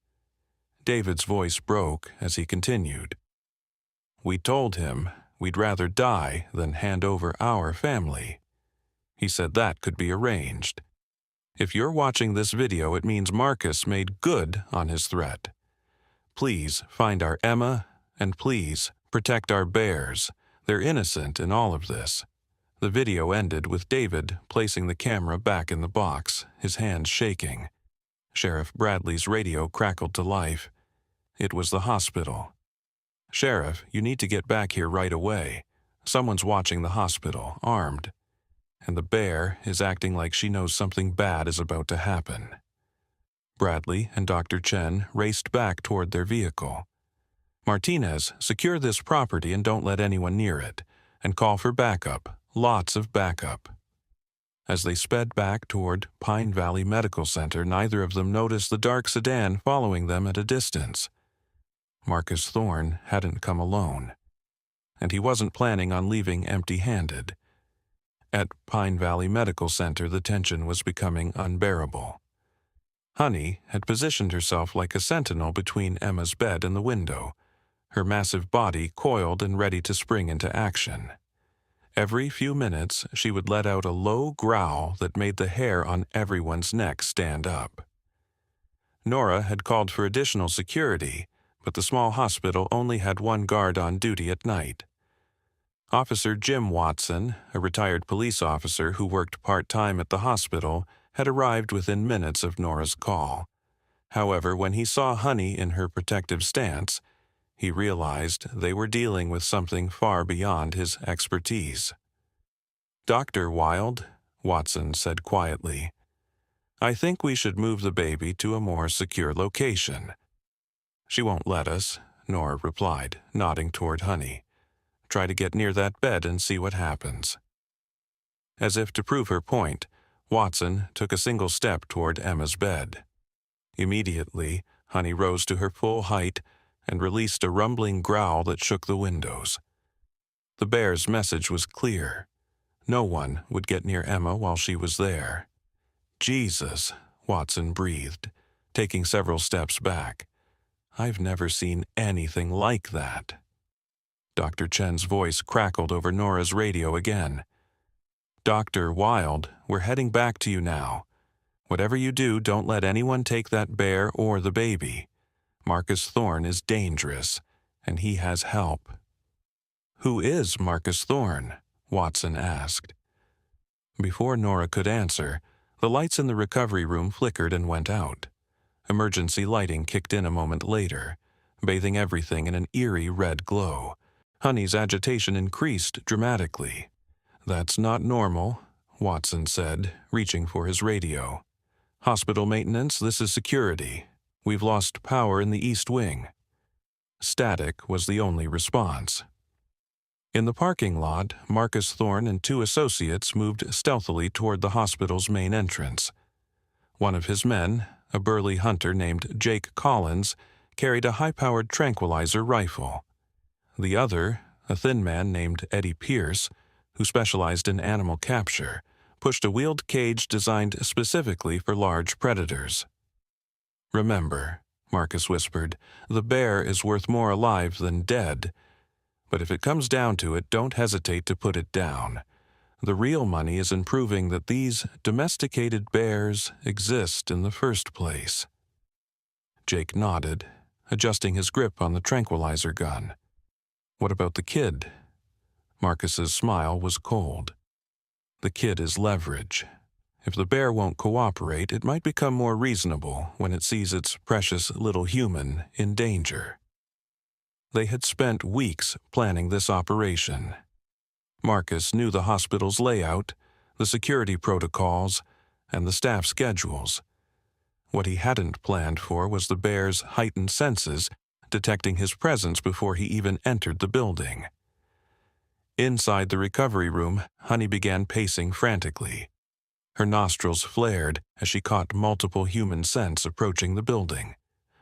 David's voice broke as he continued. "We told him we'd rather die than hand over our family. He said that could be arranged. If you're watching this video, it means Marcus made good on his threat. Please find our Emma, and please protect our bears. They're innocent in all of this." The video ended with David placing the camera back in the box, his hands shaking. Sheriff Bradley's radio crackled to life. It was the hospital. "Sheriff, you need to get back here right away. Someone's watching the hospital, armed. And the bear is acting like she knows something bad is about to happen." Bradley and Dr. Chen raced back toward their vehicle. "Martinez, secure this property and don't let anyone near it. And call for backup, lots of backup." As they sped back toward Pine Valley Medical Center, neither of them noticed the dark sedan following them at a distance. Marcus Thorne hadn't come alone, and he wasn't planning on leaving empty-handed. At Pine Valley Medical Center, the tension was becoming unbearable. Honey had positioned herself like a sentinel between Emma's bed and the window, her massive body coiled and ready to spring into action. Every few minutes, she would let out a low growl that made the hair on everyone's neck stand up. Nora had called for additional security, but the small hospital only had one guard on duty at night. Officer Jim Watson, a retired police officer who worked part-time at the hospital, had arrived within minutes of Nora's call. However, when he saw Honey in her protective stance, he realized they were dealing with something far beyond his expertise. "Dr. Wilde," Watson said quietly, "I think we should move the baby to a more secure location." "She won't let us," Nora replied, nodding toward Honey. "Try to get near that bed and see what happens." As if to prove her point, Watson took a single step toward Emma's bed. Immediately, Honey rose to her full height and released a rumbling growl that shook the windows. The bear's message was clear. No one would get near Emma while she was there. "Jesus," Watson breathed, taking several steps back. "I've never seen anything like that." Dr. Chen's voice crackled over Nora's radio again. "Dr. Wilde, we're heading back to you now. Whatever you do, don't let anyone take that bear or the baby. Marcus Thorne is dangerous, and he has help." "Who is Marcus Thorne?" Watson asked. Before Nora could answer, the lights in the recovery room flickered and went out. Emergency lighting kicked in a moment later, bathing everything in an eerie red glow. Honey's agitation increased dramatically. "That's not normal," Watson said, reaching for his radio. "Hospital maintenance, this is security. We've lost power in the East Wing." Static was the only response. In the parking lot, Marcus Thorne and two associates moved stealthily toward the hospital's main entrance. One of his men, a burly hunter named Jake Collins, carried a high-powered tranquilizer rifle. The other, a thin man named Eddie Pierce, who specialized in animal capture, pushed a wheeled cage designed specifically for large predators. "Remember," Marcus whispered, "the bear is worth more alive than dead. But if it comes down to it, don't hesitate to put it down. The real money is in proving that these domesticated bears exist in the first place." Jake nodded, adjusting his grip on the tranquilizer gun. "What about the kid?" Marcus's smile was cold. "The kid is leverage. If the bear won't cooperate, it might become more reasonable when it sees its precious little human in danger." They had spent weeks planning this operation. Marcus knew the hospital's layout, the security protocols, and the staff schedules. What he hadn't planned for was the bear's heightened senses, detecting his presence before he even entered the building. Inside the recovery room, Honey began pacing frantically. Her nostrils flared as she caught multiple human scents approaching the building.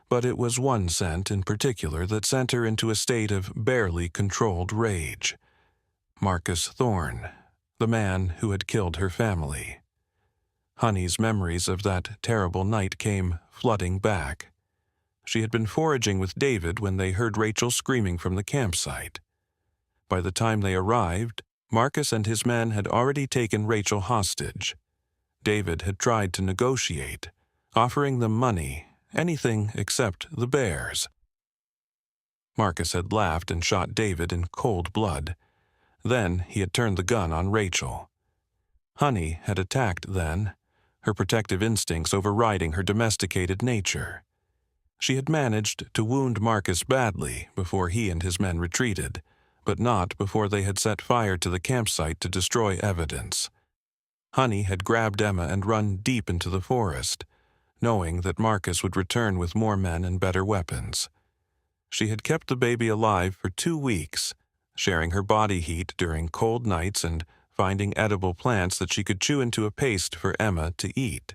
But it was one scent in particular that sent her into a state of barely controlled rage. Marcus Thorne, the man who had killed her family. Honey's memories of that terrible night came flooding back. She had been foraging with David when they heard Rachel screaming from the campsite. By the time they arrived, Marcus and his men had already taken Rachel hostage. David had tried to negotiate, offering them money, anything except the bears. Marcus had laughed and shot David in cold blood. Then he had turned the gun on Rachel. Honey had attacked then, her protective instincts overriding her domesticated nature. She had managed to wound Marcus badly before he and his men retreated, but not before they had set fire to the campsite to destroy evidence. Honey had grabbed Emma and run deep into the forest, knowing that Marcus would return with more men and better weapons. She had kept the baby alive for 2 weeks, sharing her body heat during cold nights and finding edible plants that she could chew into a paste for Emma to eat.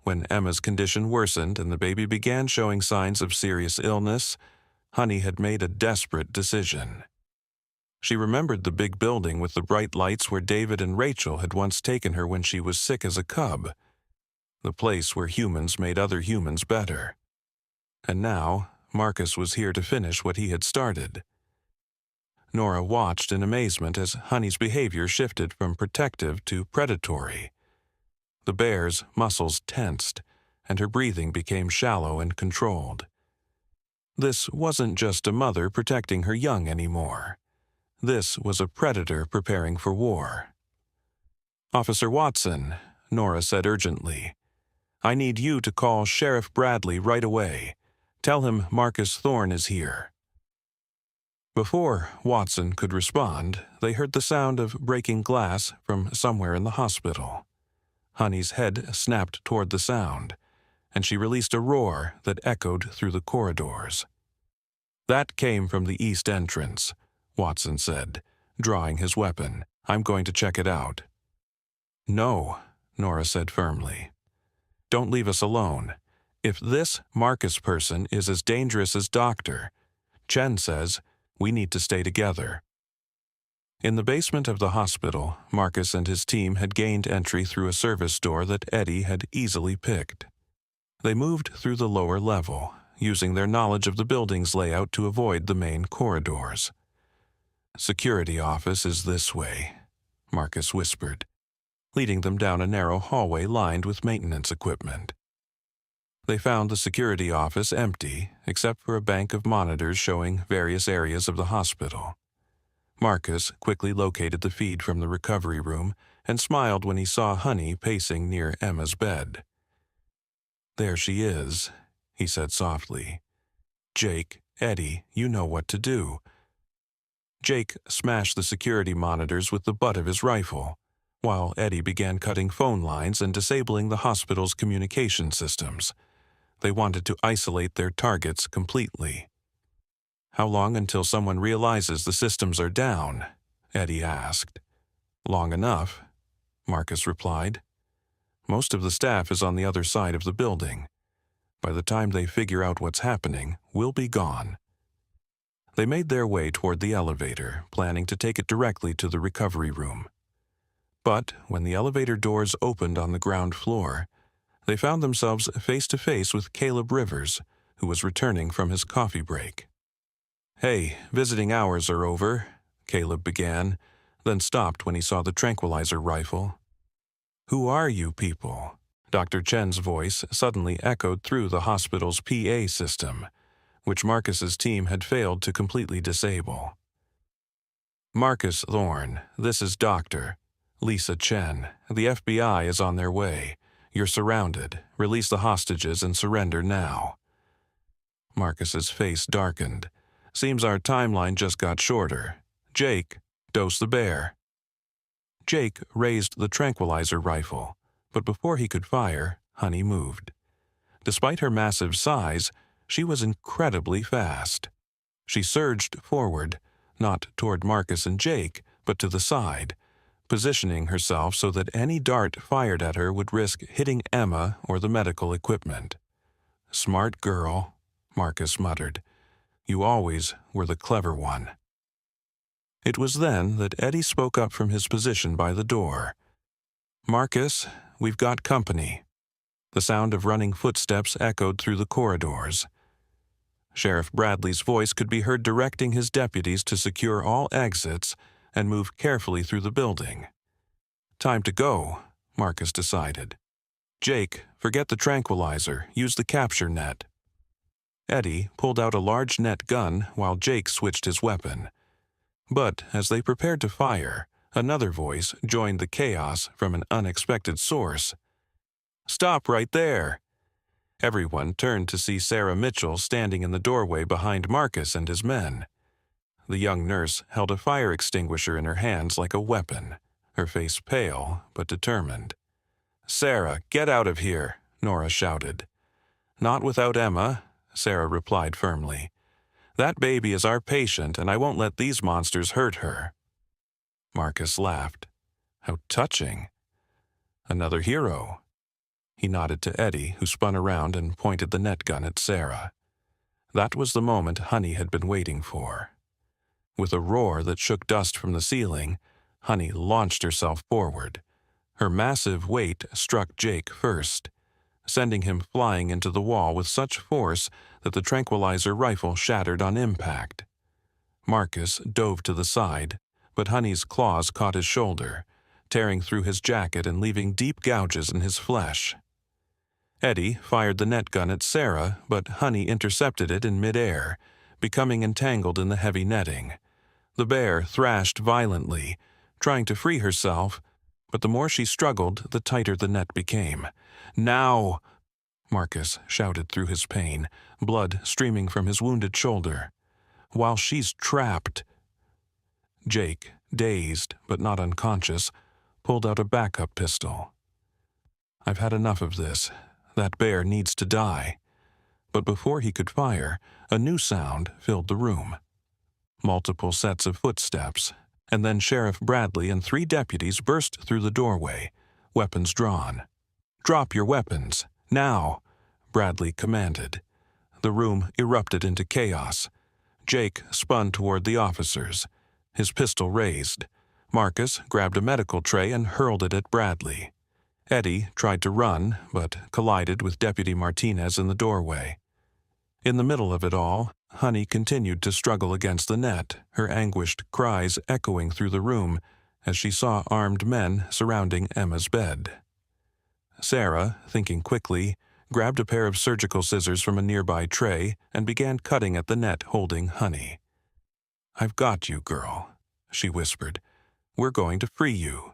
When Emma's condition worsened and the baby began showing signs of serious illness, Honey had made a desperate decision. She remembered the big building with the bright lights where David and Rachel had once taken her when she was sick as a cub, the place where humans made other humans better. And now, Marcus was here to finish what he had started. Nora watched in amazement as Honey's behavior shifted from protective to predatory. The bear's muscles tensed, and her breathing became shallow and controlled. This wasn't just a mother protecting her young anymore. This was a predator preparing for war. "Officer Watson," Nora said urgently, "I need you to call Sheriff Bradley right away. Tell him Marcus Thorne is here." Before Watson could respond, they heard the sound of breaking glass from somewhere in the hospital. Honey's head snapped toward the sound, and she released a roar that echoed through the corridors. "That came from the east entrance," Watson said, drawing his weapon. "I'm going to check it out." "No," Nora said firmly. "Don't leave us alone. If this Marcus person is as dangerous as Dr. Chen says, we need to stay together." In the basement of the hospital, Marcus and his team had gained entry through a service door that Eddie had easily picked. They moved through the lower level, using their knowledge of the building's layout to avoid the main corridors. "Security office is this way," Marcus whispered, leading them down a narrow hallway lined with maintenance equipment. They found the security office empty, except for a bank of monitors showing various areas of the hospital. Marcus quickly located the feed from the recovery room and smiled when he saw Honey pacing near Emma's bed. "There she is," he said softly. "Jake, Eddie, you know what to do." Jake smashed the security monitors with the butt of his rifle, while Eddie began cutting phone lines and disabling the hospital's communication systems. They wanted to isolate their targets completely. "How long until someone realizes the systems are down?" Eddie asked. "Long enough," Marcus replied. "Most of the staff is on the other side of the building. By the time they figure out what's happening, we'll be gone." They made their way toward the elevator, planning to take it directly to the recovery room. But when the elevator doors opened on the ground floor, they found themselves face to face with Caleb Rivers, who was returning from his coffee break. "Hey, visiting hours are over," Caleb began, then stopped when he saw the tranquilizer rifle. "Who are you people?" Dr. Chen's voice suddenly echoed through the hospital's PA system, which Marcus's team had failed to completely disable. "Marcus Thorne, this is Dr. Lisa Chen. The FBI is on their way. You're surrounded. Release the hostages and surrender now." Marcus's face darkened. "Seems our timeline just got shorter. Jake, dose the bear." Jake raised the tranquilizer rifle, but before he could fire, Honey moved. Despite her massive size, she was incredibly fast. She surged forward, not toward Marcus and Jake, but to the side, positioning herself so that any dart fired at her would risk hitting Emma or the medical equipment. "Smart girl," Marcus muttered. "You always were the clever one." It was then that Eddie spoke up from his position by the door. "Marcus, we've got company." The sound of running footsteps echoed through the corridors. Sheriff Bradley's voice could be heard directing his deputies to secure all exits and move carefully through the building. "Time to go," Marcus decided. "Jake, forget the tranquilizer. Use the capture net." Eddie pulled out a large net gun while Jake switched his weapon. But as they prepared to fire, another voice joined the chaos from an unexpected source. "Stop right there!" Everyone turned to see Sarah Mitchell standing in the doorway behind Marcus and his men. The young nurse held a fire extinguisher in her hands like a weapon, her face pale but determined. "Sarah, get out of here," Nora shouted. "Not without Emma," Sarah replied firmly. "That baby is our patient, and I won't let these monsters hurt her." Marcus laughed. How touching. Another hero. He nodded to Eddie, who spun around and pointed the net gun at Sarah. That was the moment Honey had been waiting for. With a roar that shook dust from the ceiling, Honey launched herself forward. Her massive weight struck Jake first, sending him flying into the wall with such force that the tranquilizer rifle shattered on impact. Marcus dove to the side, but Honey's claws caught his shoulder, tearing through his jacket and leaving deep gouges in his flesh. Eddie fired the net gun at Sarah, but Honey intercepted it in midair, becoming entangled in the heavy netting. The bear thrashed violently, trying to free herself, but the more she struggled, the tighter the net became. "Now!" Marcus shouted through his pain, blood streaming from his wounded shoulder. "While she's trapped." Jake, dazed but not unconscious, pulled out a backup pistol. "I've had enough of this. That bear needs to die." But before he could fire, a new sound filled the room. Multiple sets of footsteps, and then Sheriff Bradley and 3 deputies burst through the doorway, weapons drawn. "Drop your weapons, now!" Bradley commanded. The room erupted into chaos. Jake spun toward the officers, his pistol raised. Marcus grabbed a medical tray and hurled it at Bradley. Eddie tried to run, but collided with Deputy Martinez in the doorway. In the middle of it all, Honey continued to struggle against the net, her anguished cries echoing through the room as she saw armed men surrounding Emma's bed. Sarah, thinking quickly, grabbed a pair of surgical scissors from a nearby tray and began cutting at the net holding Honey. "I've got you, girl," she whispered. "We're going to free you."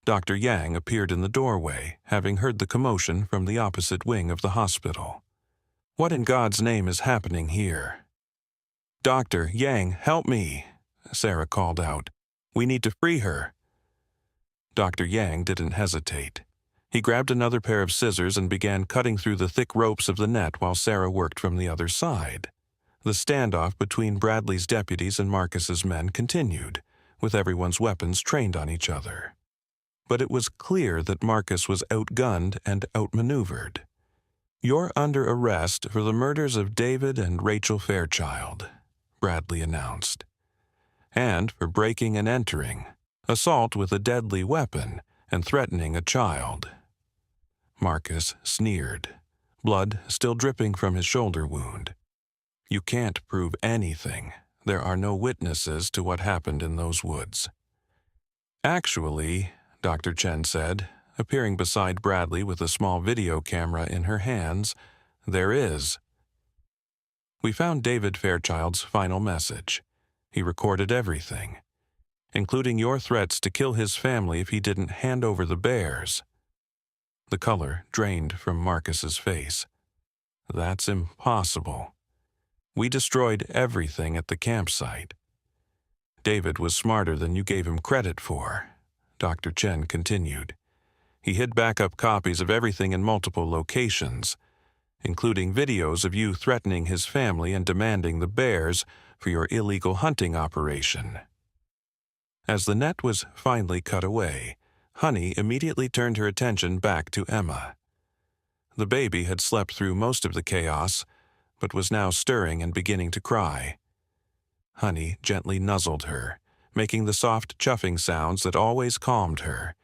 Dr. Yang appeared in the doorway, having heard the commotion from the opposite wing of the hospital. "What in God's name is happening here?" "Dr. Yang, help me," Sarah called out. "We need to free her." Dr. Yang didn't hesitate. He grabbed another pair of scissors and began cutting through the thick ropes of the net while Sarah worked from the other side. The standoff between Bradley's deputies and Marcus's men continued, with everyone's weapons trained on each other. But it was clear that Marcus was outgunned and outmaneuvered. "You're under arrest for the murders of David and Rachel Fairchild," Bradley announced. "And for breaking and entering, assault with a deadly weapon, and threatening a child." Marcus sneered, blood still dripping from his shoulder wound. "You can't prove anything. There are no witnesses to what happened in those woods." "Actually," Dr. Chen said, appearing beside Bradley with a small video camera in her hands, "there is. We found David Fairchild's final message. He recorded everything, including your threats to kill his family if he didn't hand over the bears." The color drained from Marcus's face. "That's impossible. We destroyed everything at the campsite." "David was smarter than you gave him credit for," Dr. Chen continued. "He hid backup copies of everything in multiple locations, including videos of you threatening his family and demanding the bears for your illegal hunting operation." As the net was finally cut away, Honey immediately turned her attention back to Emma. The baby had slept through most of the chaos, but was now stirring and beginning to cry. Honey gently nuzzled her, making the soft chuffing sounds that always calmed her.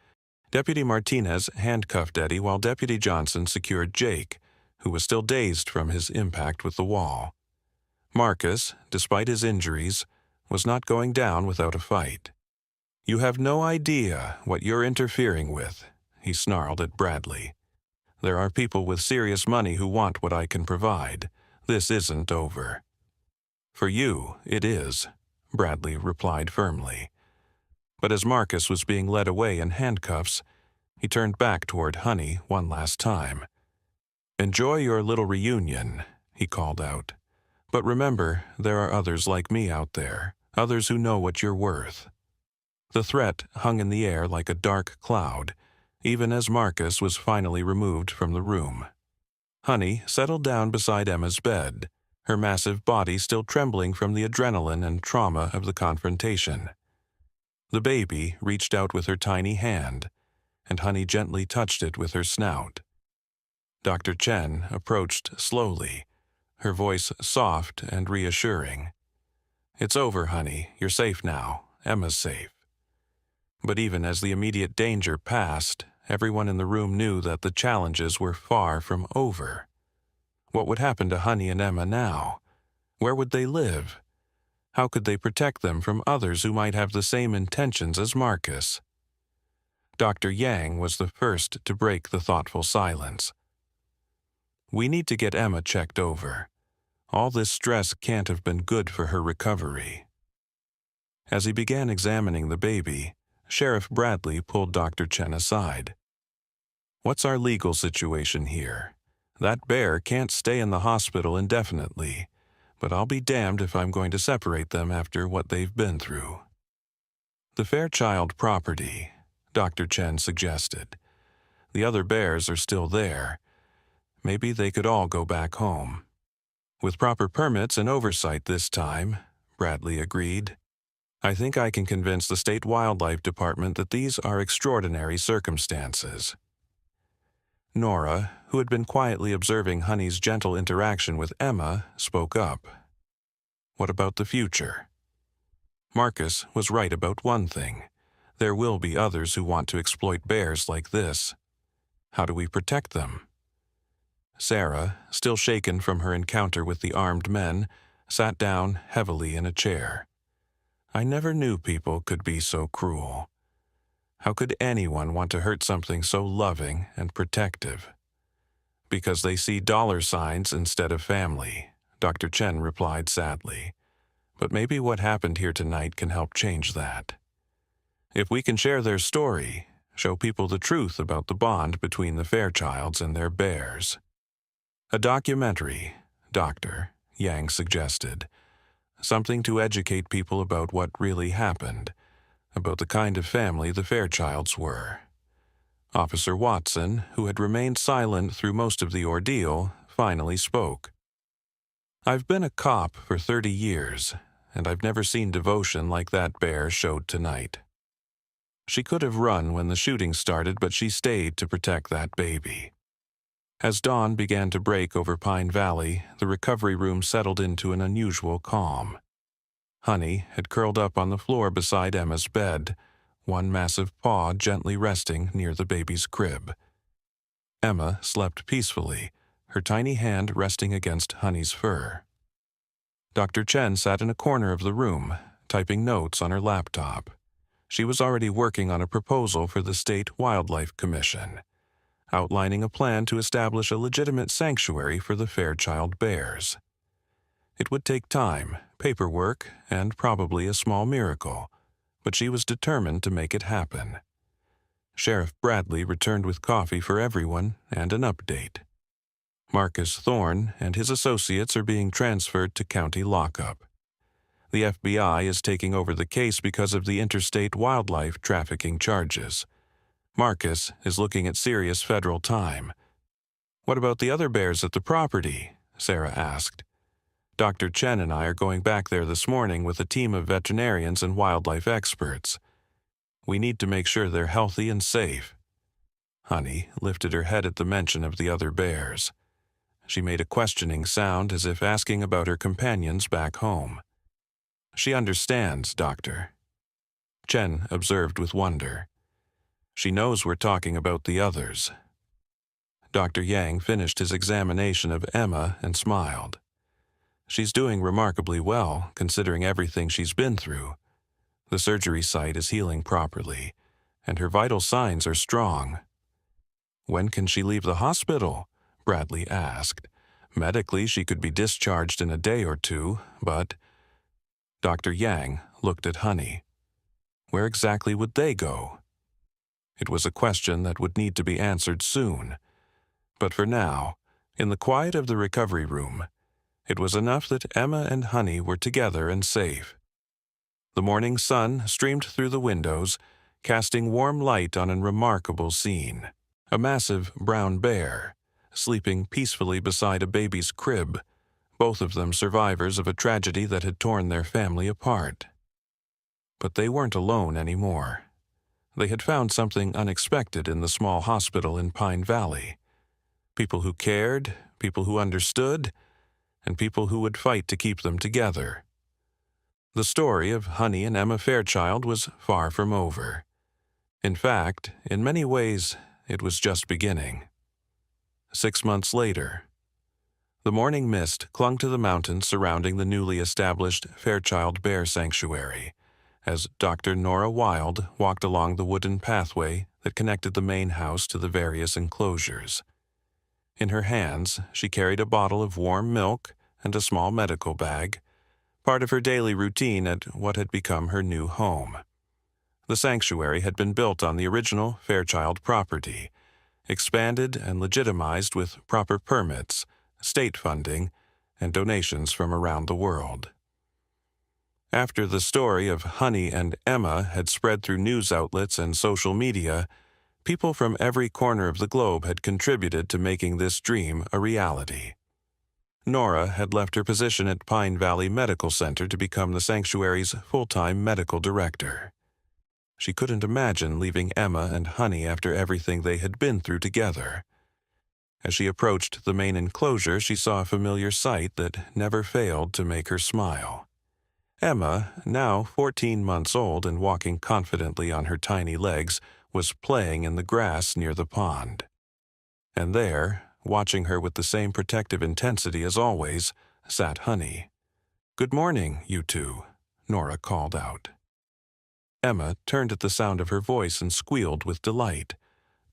Deputy Martinez handcuffed Eddie while Deputy Johnson secured Jake, who was still dazed from his impact with the wall. Marcus, despite his injuries, was not going down without a fight. "You have no idea what you're interfering with," he snarled at Bradley. "There are people with serious money who want what I can provide. This isn't over." "For you, it is," Bradley replied firmly. But as Marcus was being led away in handcuffs, he turned back toward Honey one last time. "Enjoy your little reunion," he called out. "But remember, there are others like me out there, others who know what you're worth." The threat hung in the air like a dark cloud, even as Marcus was finally removed from the room. Honey settled down beside Emma's bed, her massive body still trembling from the adrenaline and trauma of the confrontation. The baby reached out with her tiny hand, and Honey gently touched it with her snout. Dr. Chen approached slowly, her voice soft and reassuring. "It's over, Honey. You're safe now. Emma's safe." But even as the immediate danger passed, everyone in the room knew that the challenges were far from over. What would happen to Honey and Emma now? Where would they live? How could they protect them from others who might have the same intentions as Marcus? Dr. Yang was the first to break the thoughtful silence. "We need to get Emma checked over. All this stress can't have been good for her recovery." As he began examining the baby, Sheriff Bradley pulled Dr. Chen aside. "What's our legal situation here? That bear can't stay in the hospital indefinitely, but I'll be damned if I'm going to separate them after what they've been through." "The Fairchild property," Dr. Chen suggested. "The other bears are still there. Maybe they could all go back home." "With proper permits and oversight this time," Bradley agreed. "I think I can convince the State Wildlife Department that these are extraordinary circumstances." Nora, who had been quietly observing Honey's gentle interaction with Emma, spoke up. "What about the future?" Marcus was right about one thing. There will be others who want to exploit bears like this. How do we protect them? Sarah, still shaken from her encounter with the armed men, sat down heavily in a chair. "I never knew people could be so cruel. How could anyone want to hurt something so loving and protective?" "Because they see dollar signs instead of family," Dr. Chen replied sadly. "But maybe what happened here tonight can help change that. If we can share their story, show people the truth about the bond between the Fairchilds and their bears." "A documentary," Dr. Yang suggested. "Something to educate people about what really happened, about the kind of family the Fairchilds were." Officer Watson, who had remained silent through most of the ordeal, finally spoke. "I've been a cop for 30 years, and I've never seen devotion like that bear showed tonight. She could have run when the shooting started, but she stayed to protect that baby." As dawn began to break over Pine Valley, the recovery room settled into an unusual calm. Honey had curled up on the floor beside Emma's bed, one massive paw gently resting near the baby's crib. Emma slept peacefully, her tiny hand resting against Honey's fur. Dr. Chen sat in a corner of the room, typing notes on her laptop. She was already working on a proposal for the State Wildlife Commission, outlining a plan to establish a legitimate sanctuary for the Fairchild bears. It would take time, paperwork, and probably a small miracle, but she was determined to make it happen. Sheriff Bradley returned with coffee for everyone and an update. Marcus Thorne and his associates are being transferred to county lockup. The FBI is taking over the case because of the interstate wildlife trafficking charges. Marcus is looking at serious federal time. "What about the other bears at the property?" Sarah asked. "Dr. Chen and I are going back there this morning with a team of veterinarians and wildlife experts. We need to make sure they're healthy and safe." Honey lifted her head at the mention of the other bears. She made a questioning sound as if asking about her companions back home. "She understands, Doctor." Chen observed with wonder. "She knows we're talking about the others." Dr. Yang finished his examination of Emma and smiled. "She's doing remarkably well, considering everything she's been through. The surgery site is healing properly, and her vital signs are strong." "When can she leave the hospital?" Bradley asked. "Medically, she could be discharged in a day or two, but—" Dr. Yang looked at Honey. "Where exactly would they go?" It was a question that would need to be answered soon. But for now, in the quiet of the recovery room, it was enough that Emma and Honey were together and safe. The morning sun streamed through the windows, casting warm light on a remarkable scene. A massive brown bear, sleeping peacefully beside a baby's crib, both of them survivors of a tragedy that had torn their family apart. But they weren't alone anymore. They had found something unexpected in the small hospital in Pine Valley. People who cared, people who understood, and people who would fight to keep them together. The story of Honey and Emma Fairchild was far from over. In fact, in many ways, it was just beginning. 6 months later, the morning mist clung to the mountains surrounding the newly established Fairchild Bear Sanctuary as Dr. Nora Wild walked along the wooden pathway that connected the main house to the various enclosures. In her hands, she carried a bottle of warm milk and a small medical bag, part of her daily routine at what had become her new home. The sanctuary had been built on the original Fairchild property, expanded and legitimized with proper permits, state funding, and donations from around the world. After the story of Honey and Emma had spread through news outlets and social media, people from every corner of the globe had contributed to making this dream a reality. Nora had left her position at Pine Valley Medical Center to become the sanctuary's full-time medical director. She couldn't imagine leaving Emma and Honey after everything they had been through together. As she approached the main enclosure, she saw a familiar sight that never failed to make her smile. Emma, now 14 months old and walking confidently on her tiny legs, was playing in the grass near the pond. And there, watching her with the same protective intensity as always, sat Honey. "Good morning, you two," Nora called out. Emma turned at the sound of her voice and squealed with delight,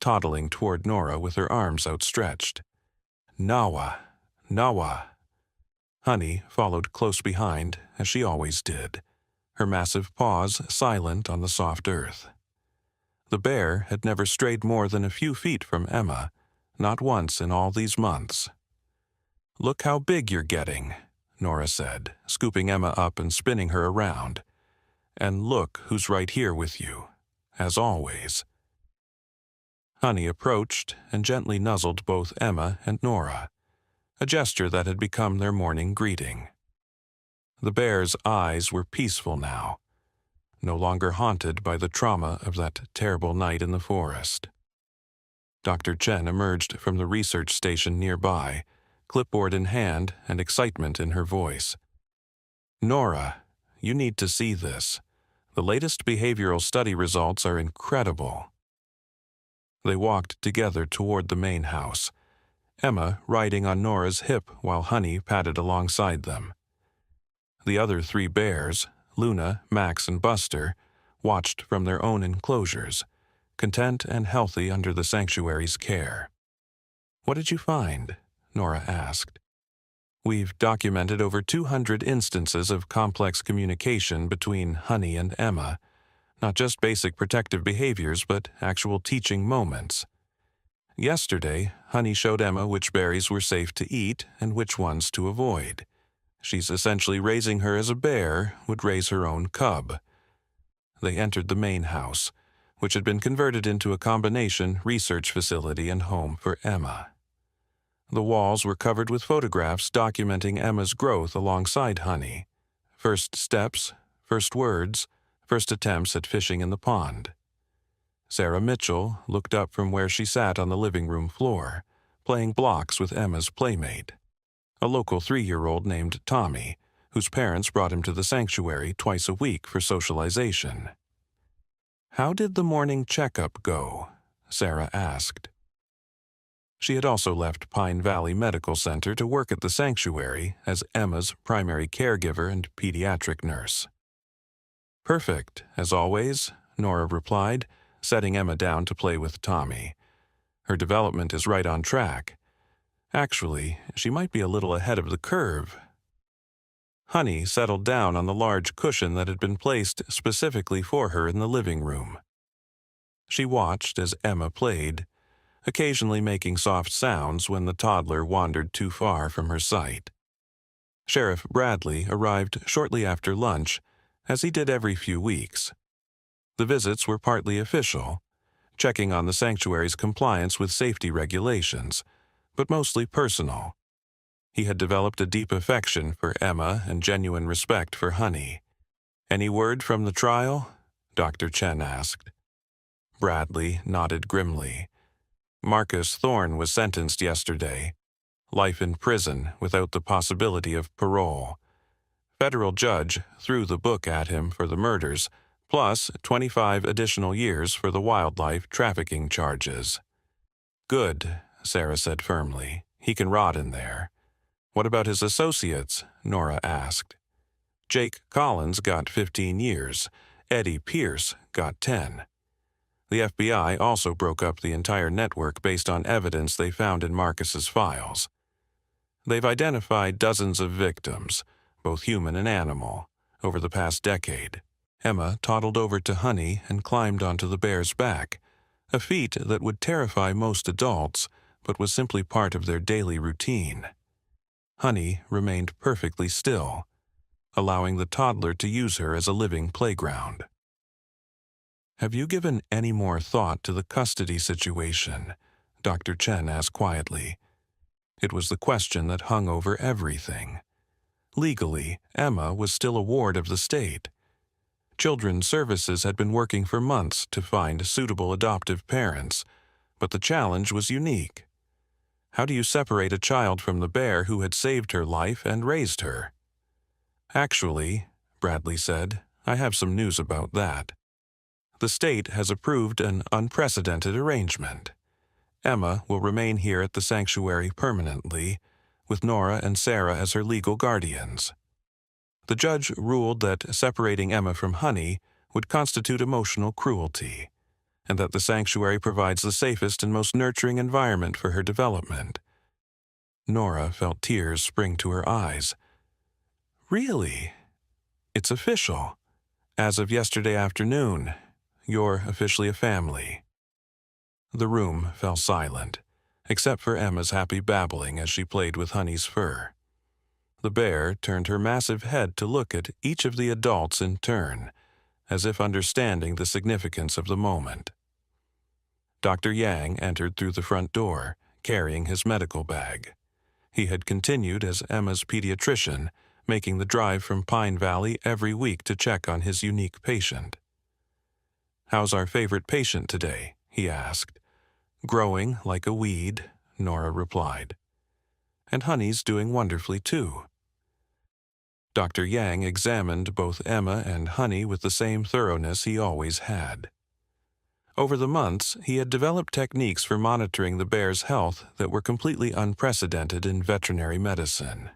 toddling toward Nora with her arms outstretched. "Nawa, Nawa." Honey followed close behind, as she always did, her massive paws silent on the soft earth. The bear had never strayed more than a few feet from Emma, not once in all these months. "Look how big you're getting," Nora said, scooping Emma up and spinning her around. "And look who's right here with you, as always." Honey approached and gently nuzzled both Emma and Nora, a gesture that had become their morning greeting. The bear's eyes were peaceful now, no longer haunted by the trauma of that terrible night in the forest. Dr. Chen emerged from the research station nearby, clipboard in hand and excitement in her voice. "Nora, you need to see this. The latest behavioral study results are incredible." They walked together toward the main house, Emma riding on Nora's hip while Honey padded alongside them. The other 3 bears, Luna, Max, and Buster, watched from their own enclosures, content and healthy under the sanctuary's care. "What did you find?" Nora asked. "We've documented over 200 instances of complex communication between Honey and Emma, not just basic protective behaviors, but actual teaching moments. Yesterday, Honey showed Emma which berries were safe to eat and which ones to avoid. She's essentially raising her as a bear would raise her own cub." They entered the main house, which had been converted into a combination research facility and home for Emma. The walls were covered with photographs documenting Emma's growth alongside Honey. First steps, first words, first attempts at fishing in the pond. Sarah Mitchell looked up from where she sat on the living room floor, playing blocks with Emma's playmate, a local 3-year-old named Tommy, whose parents brought him to the sanctuary twice a week for socialization. "How did the morning checkup go?" Sarah asked. She had also left Pine Valley Medical Center to work at the sanctuary as Emma's primary caregiver and pediatric nurse. "Perfect, as always," Nora replied, setting Emma down to play with Tommy. "Her development is right on track. Actually, she might be a little ahead of the curve." Honey settled down on the large cushion that had been placed specifically for her in the living room. She watched as Emma played, occasionally making soft sounds when the toddler wandered too far from her sight. Sheriff Bradley arrived shortly after lunch, as he did every few weeks. The visits were partly official, checking on the sanctuary's compliance with safety regulations, but mostly personal. He had developed a deep affection for Emma and genuine respect for Honey. "Any word from the trial?" Dr. Chen asked. Bradley nodded grimly. Marcus Thorne was sentenced yesterday. Life in prison without the possibility of parole. Federal judge threw the book at him for the murders, plus 25 additional years for the wildlife trafficking charges. "Good," Sarah said firmly. "He can rot in there." "What about his associates?" Nora asked. "Jake Collins got 15 years. Eddie Pierce got 10. The FBI also broke up the entire network based on evidence they found in Marcus's files. They've identified dozens of victims, both human and animal, over the past decade. Emma toddled over to Honey and climbed onto the bear's back, a feat that would terrify most adults, but was simply part of their daily routine. Honey remained perfectly still, allowing the toddler to use her as a living playground. "Have you given any more thought to the custody situation?" Dr. Chen asked quietly. It was the question that hung over everything. Legally, Emma was still a ward of the state. Children's Services had been working for months to find suitable adoptive parents, but the challenge was unique. How do you separate a child from the bear who had saved her life and raised her? "Actually," Bradley said, "I have some news about that. The state has approved an unprecedented arrangement. Emma will remain here at the sanctuary permanently, with Nora and Sarah as her legal guardians. The judge ruled that separating Emma from Honey would constitute emotional cruelty, and that the sanctuary provides the safest and most nurturing environment for her development." Nora felt tears spring to her eyes. "Really? It's official. As of yesterday afternoon, you're officially a family." The room fell silent, except for Emma's happy babbling as she played with Honey's fur. The bear turned her massive head to look at each of the adults in turn, as if understanding the significance of the moment. Dr. Yang entered through the front door, carrying his medical bag. He had continued as Emma's pediatrician, making the drive from Pine Valley every week to check on his unique patient. "How's our favorite patient today?" he asked. "Growing like a weed," Nora replied. "And Honey's doing wonderfully too." Dr. Yang examined both Emma and Honey with the same thoroughness he always had. Over the months, he had developed techniques for monitoring the bear's health that were completely unprecedented in veterinary medicine.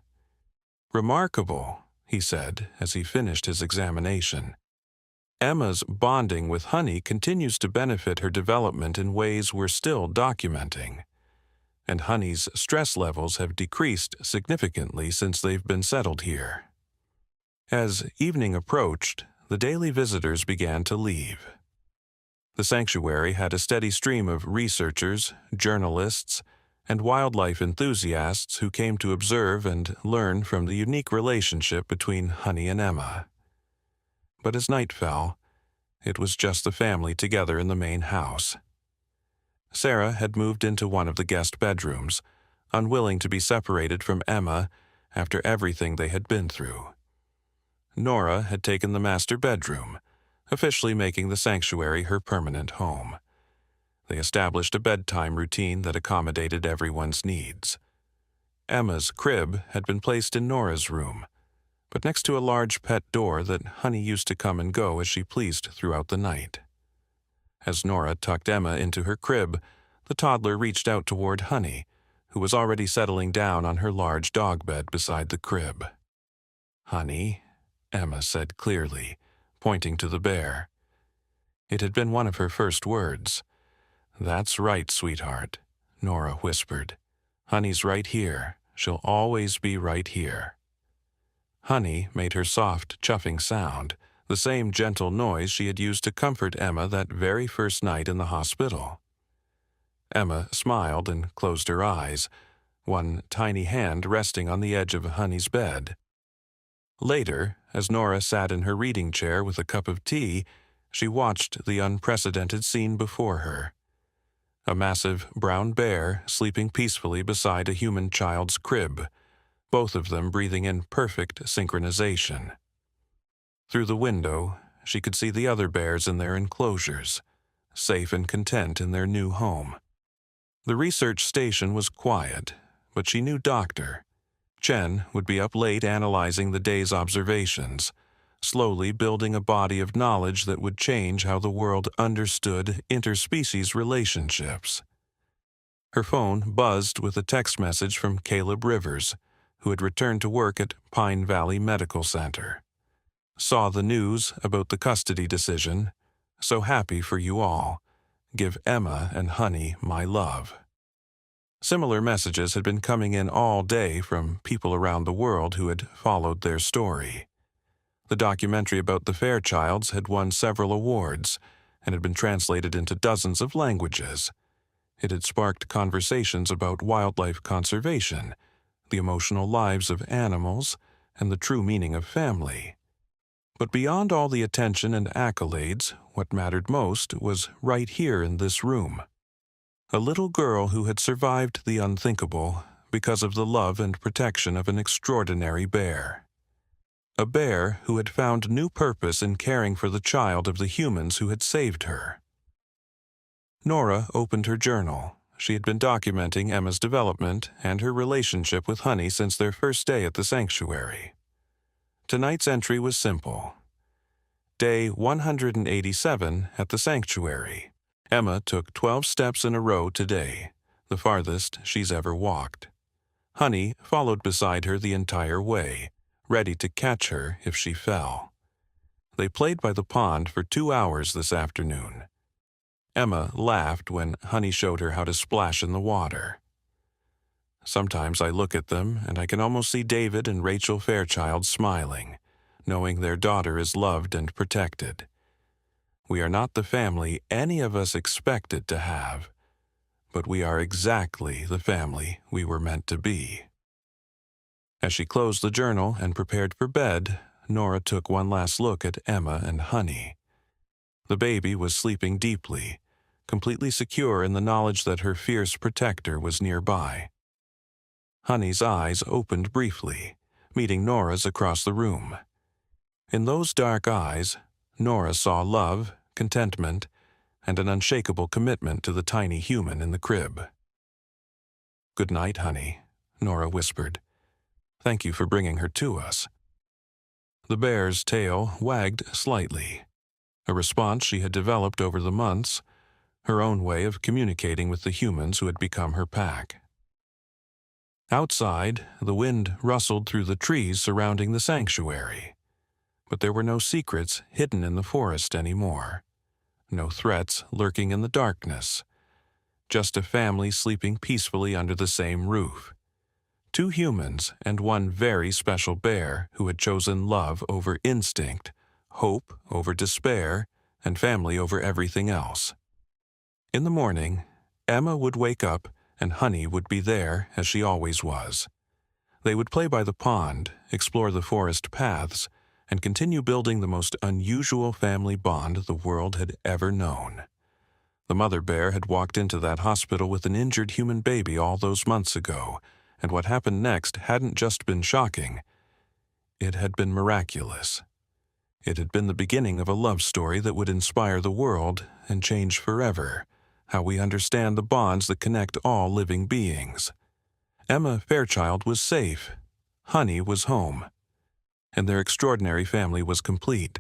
"Remarkable," he said as he finished his examination. "Emma's bonding with Honey continues to benefit her development in ways we're still documenting. And Honey's stress levels have decreased significantly since they've been settled here." As evening approached, the daily visitors began to leave. The sanctuary had a steady stream of researchers, journalists, and wildlife enthusiasts who came to observe and learn from the unique relationship between Honey and Emma. But as night fell, it was just the family together in the main house. Sarah had moved into one of the guest bedrooms, unwilling to be separated from Emma after everything they had been through. Nora had taken the master bedroom, officially making the sanctuary her permanent home. They established a bedtime routine that accommodated everyone's needs. Emma's crib had been placed in Nora's room, but next to a large pet door that Honey used to come and go as she pleased throughout the night. As Nora tucked Emma into her crib, the toddler reached out toward Honey, who was already settling down on her large dog bed beside the crib. "Honey," Emma said clearly, pointing to the bear. It had been one of her first words. "That's right, sweetheart," Nora whispered. "Honey's right here. She'll always be right here." Honey made her soft, chuffing sound, the same gentle noise she had used to comfort Emma that very first night in the hospital. Emma smiled and closed her eyes, one tiny hand resting on the edge of Honey's bed. Later, as Nora sat in her reading chair with a cup of tea, she watched the unprecedented scene before her. A massive brown bear sleeping peacefully beside a human child's crib, both of them breathing in perfect synchronization. Through the window, she could see the other bears in their enclosures, safe and content in their new home. The research station was quiet, but she knew Dr. Chen would be up late analyzing the day's observations, slowly building a body of knowledge that would change how the world understood interspecies relationships. Her phone buzzed with a text message from Caleb Rivers, who had returned to work at Pine Valley Medical Center. Saw the news about the custody decision. So happy for you all. Give Emma and Honey my love. Similar messages had been coming in all day from people around the world who had followed their story. The documentary about the Fairchilds had won several awards and had been translated into dozens of languages. It had sparked conversations about wildlife conservation, the emotional lives of animals, and the true meaning of family. But beyond all the attention and accolades, what mattered most was right here in this room. A little girl who had survived the unthinkable because of the love and protection of an extraordinary bear. A bear who had found new purpose in caring for the child of the humans who had saved her. Nora opened her journal. She had been documenting Emma's development and her relationship with Honey since their first day at the sanctuary. Tonight's entry was simple. Day 187 at the sanctuary. Emma took 12 steps in a row today, the farthest she's ever walked. Honey followed beside her the entire way, ready to catch her if she fell. They played by the pond for 2 hours this afternoon. Emma laughed when Honey showed her how to splash in the water. Sometimes I look at them and I can almost see David and Rachel Fairchild smiling, knowing their daughter is loved and protected. We are not the family any of us expected to have, but we are exactly the family we were meant to be. As she closed the journal and prepared for bed, Nora took one last look at Emma and Honey. The baby was sleeping deeply, completely secure in the knowledge that her fierce protector was nearby. Honey's eyes opened briefly, meeting Nora's across the room. In those dark eyes, Nora saw love, contentment, and an unshakable commitment to the tiny human in the crib. "Good night, Honey," Nora whispered. "Thank you for bringing her to us." The bear's tail wagged slightly, a response she had developed over the months, her own way of communicating with the humans who had become her pack. Outside, the wind rustled through the trees surrounding the sanctuary. But there were no secrets hidden in the forest anymore. No threats lurking in the darkness. Just a family sleeping peacefully under the same roof. 2 humans and one very special bear who had chosen love over instinct, hope over despair, and family over everything else. In the morning, Emma would wake up and Honey would be there as she always was. They would play by the pond, explore the forest paths, and continue building the most unusual family bond the world had ever known. The mother bear had walked into that hospital with an injured human baby all those months ago, and what happened next hadn't just been shocking. It had been miraculous. It had been the beginning of a love story that would inspire the world and change forever how we understand the bonds that connect all living beings. Emma Fairchild was safe. Honey was home. And their extraordinary family was complete.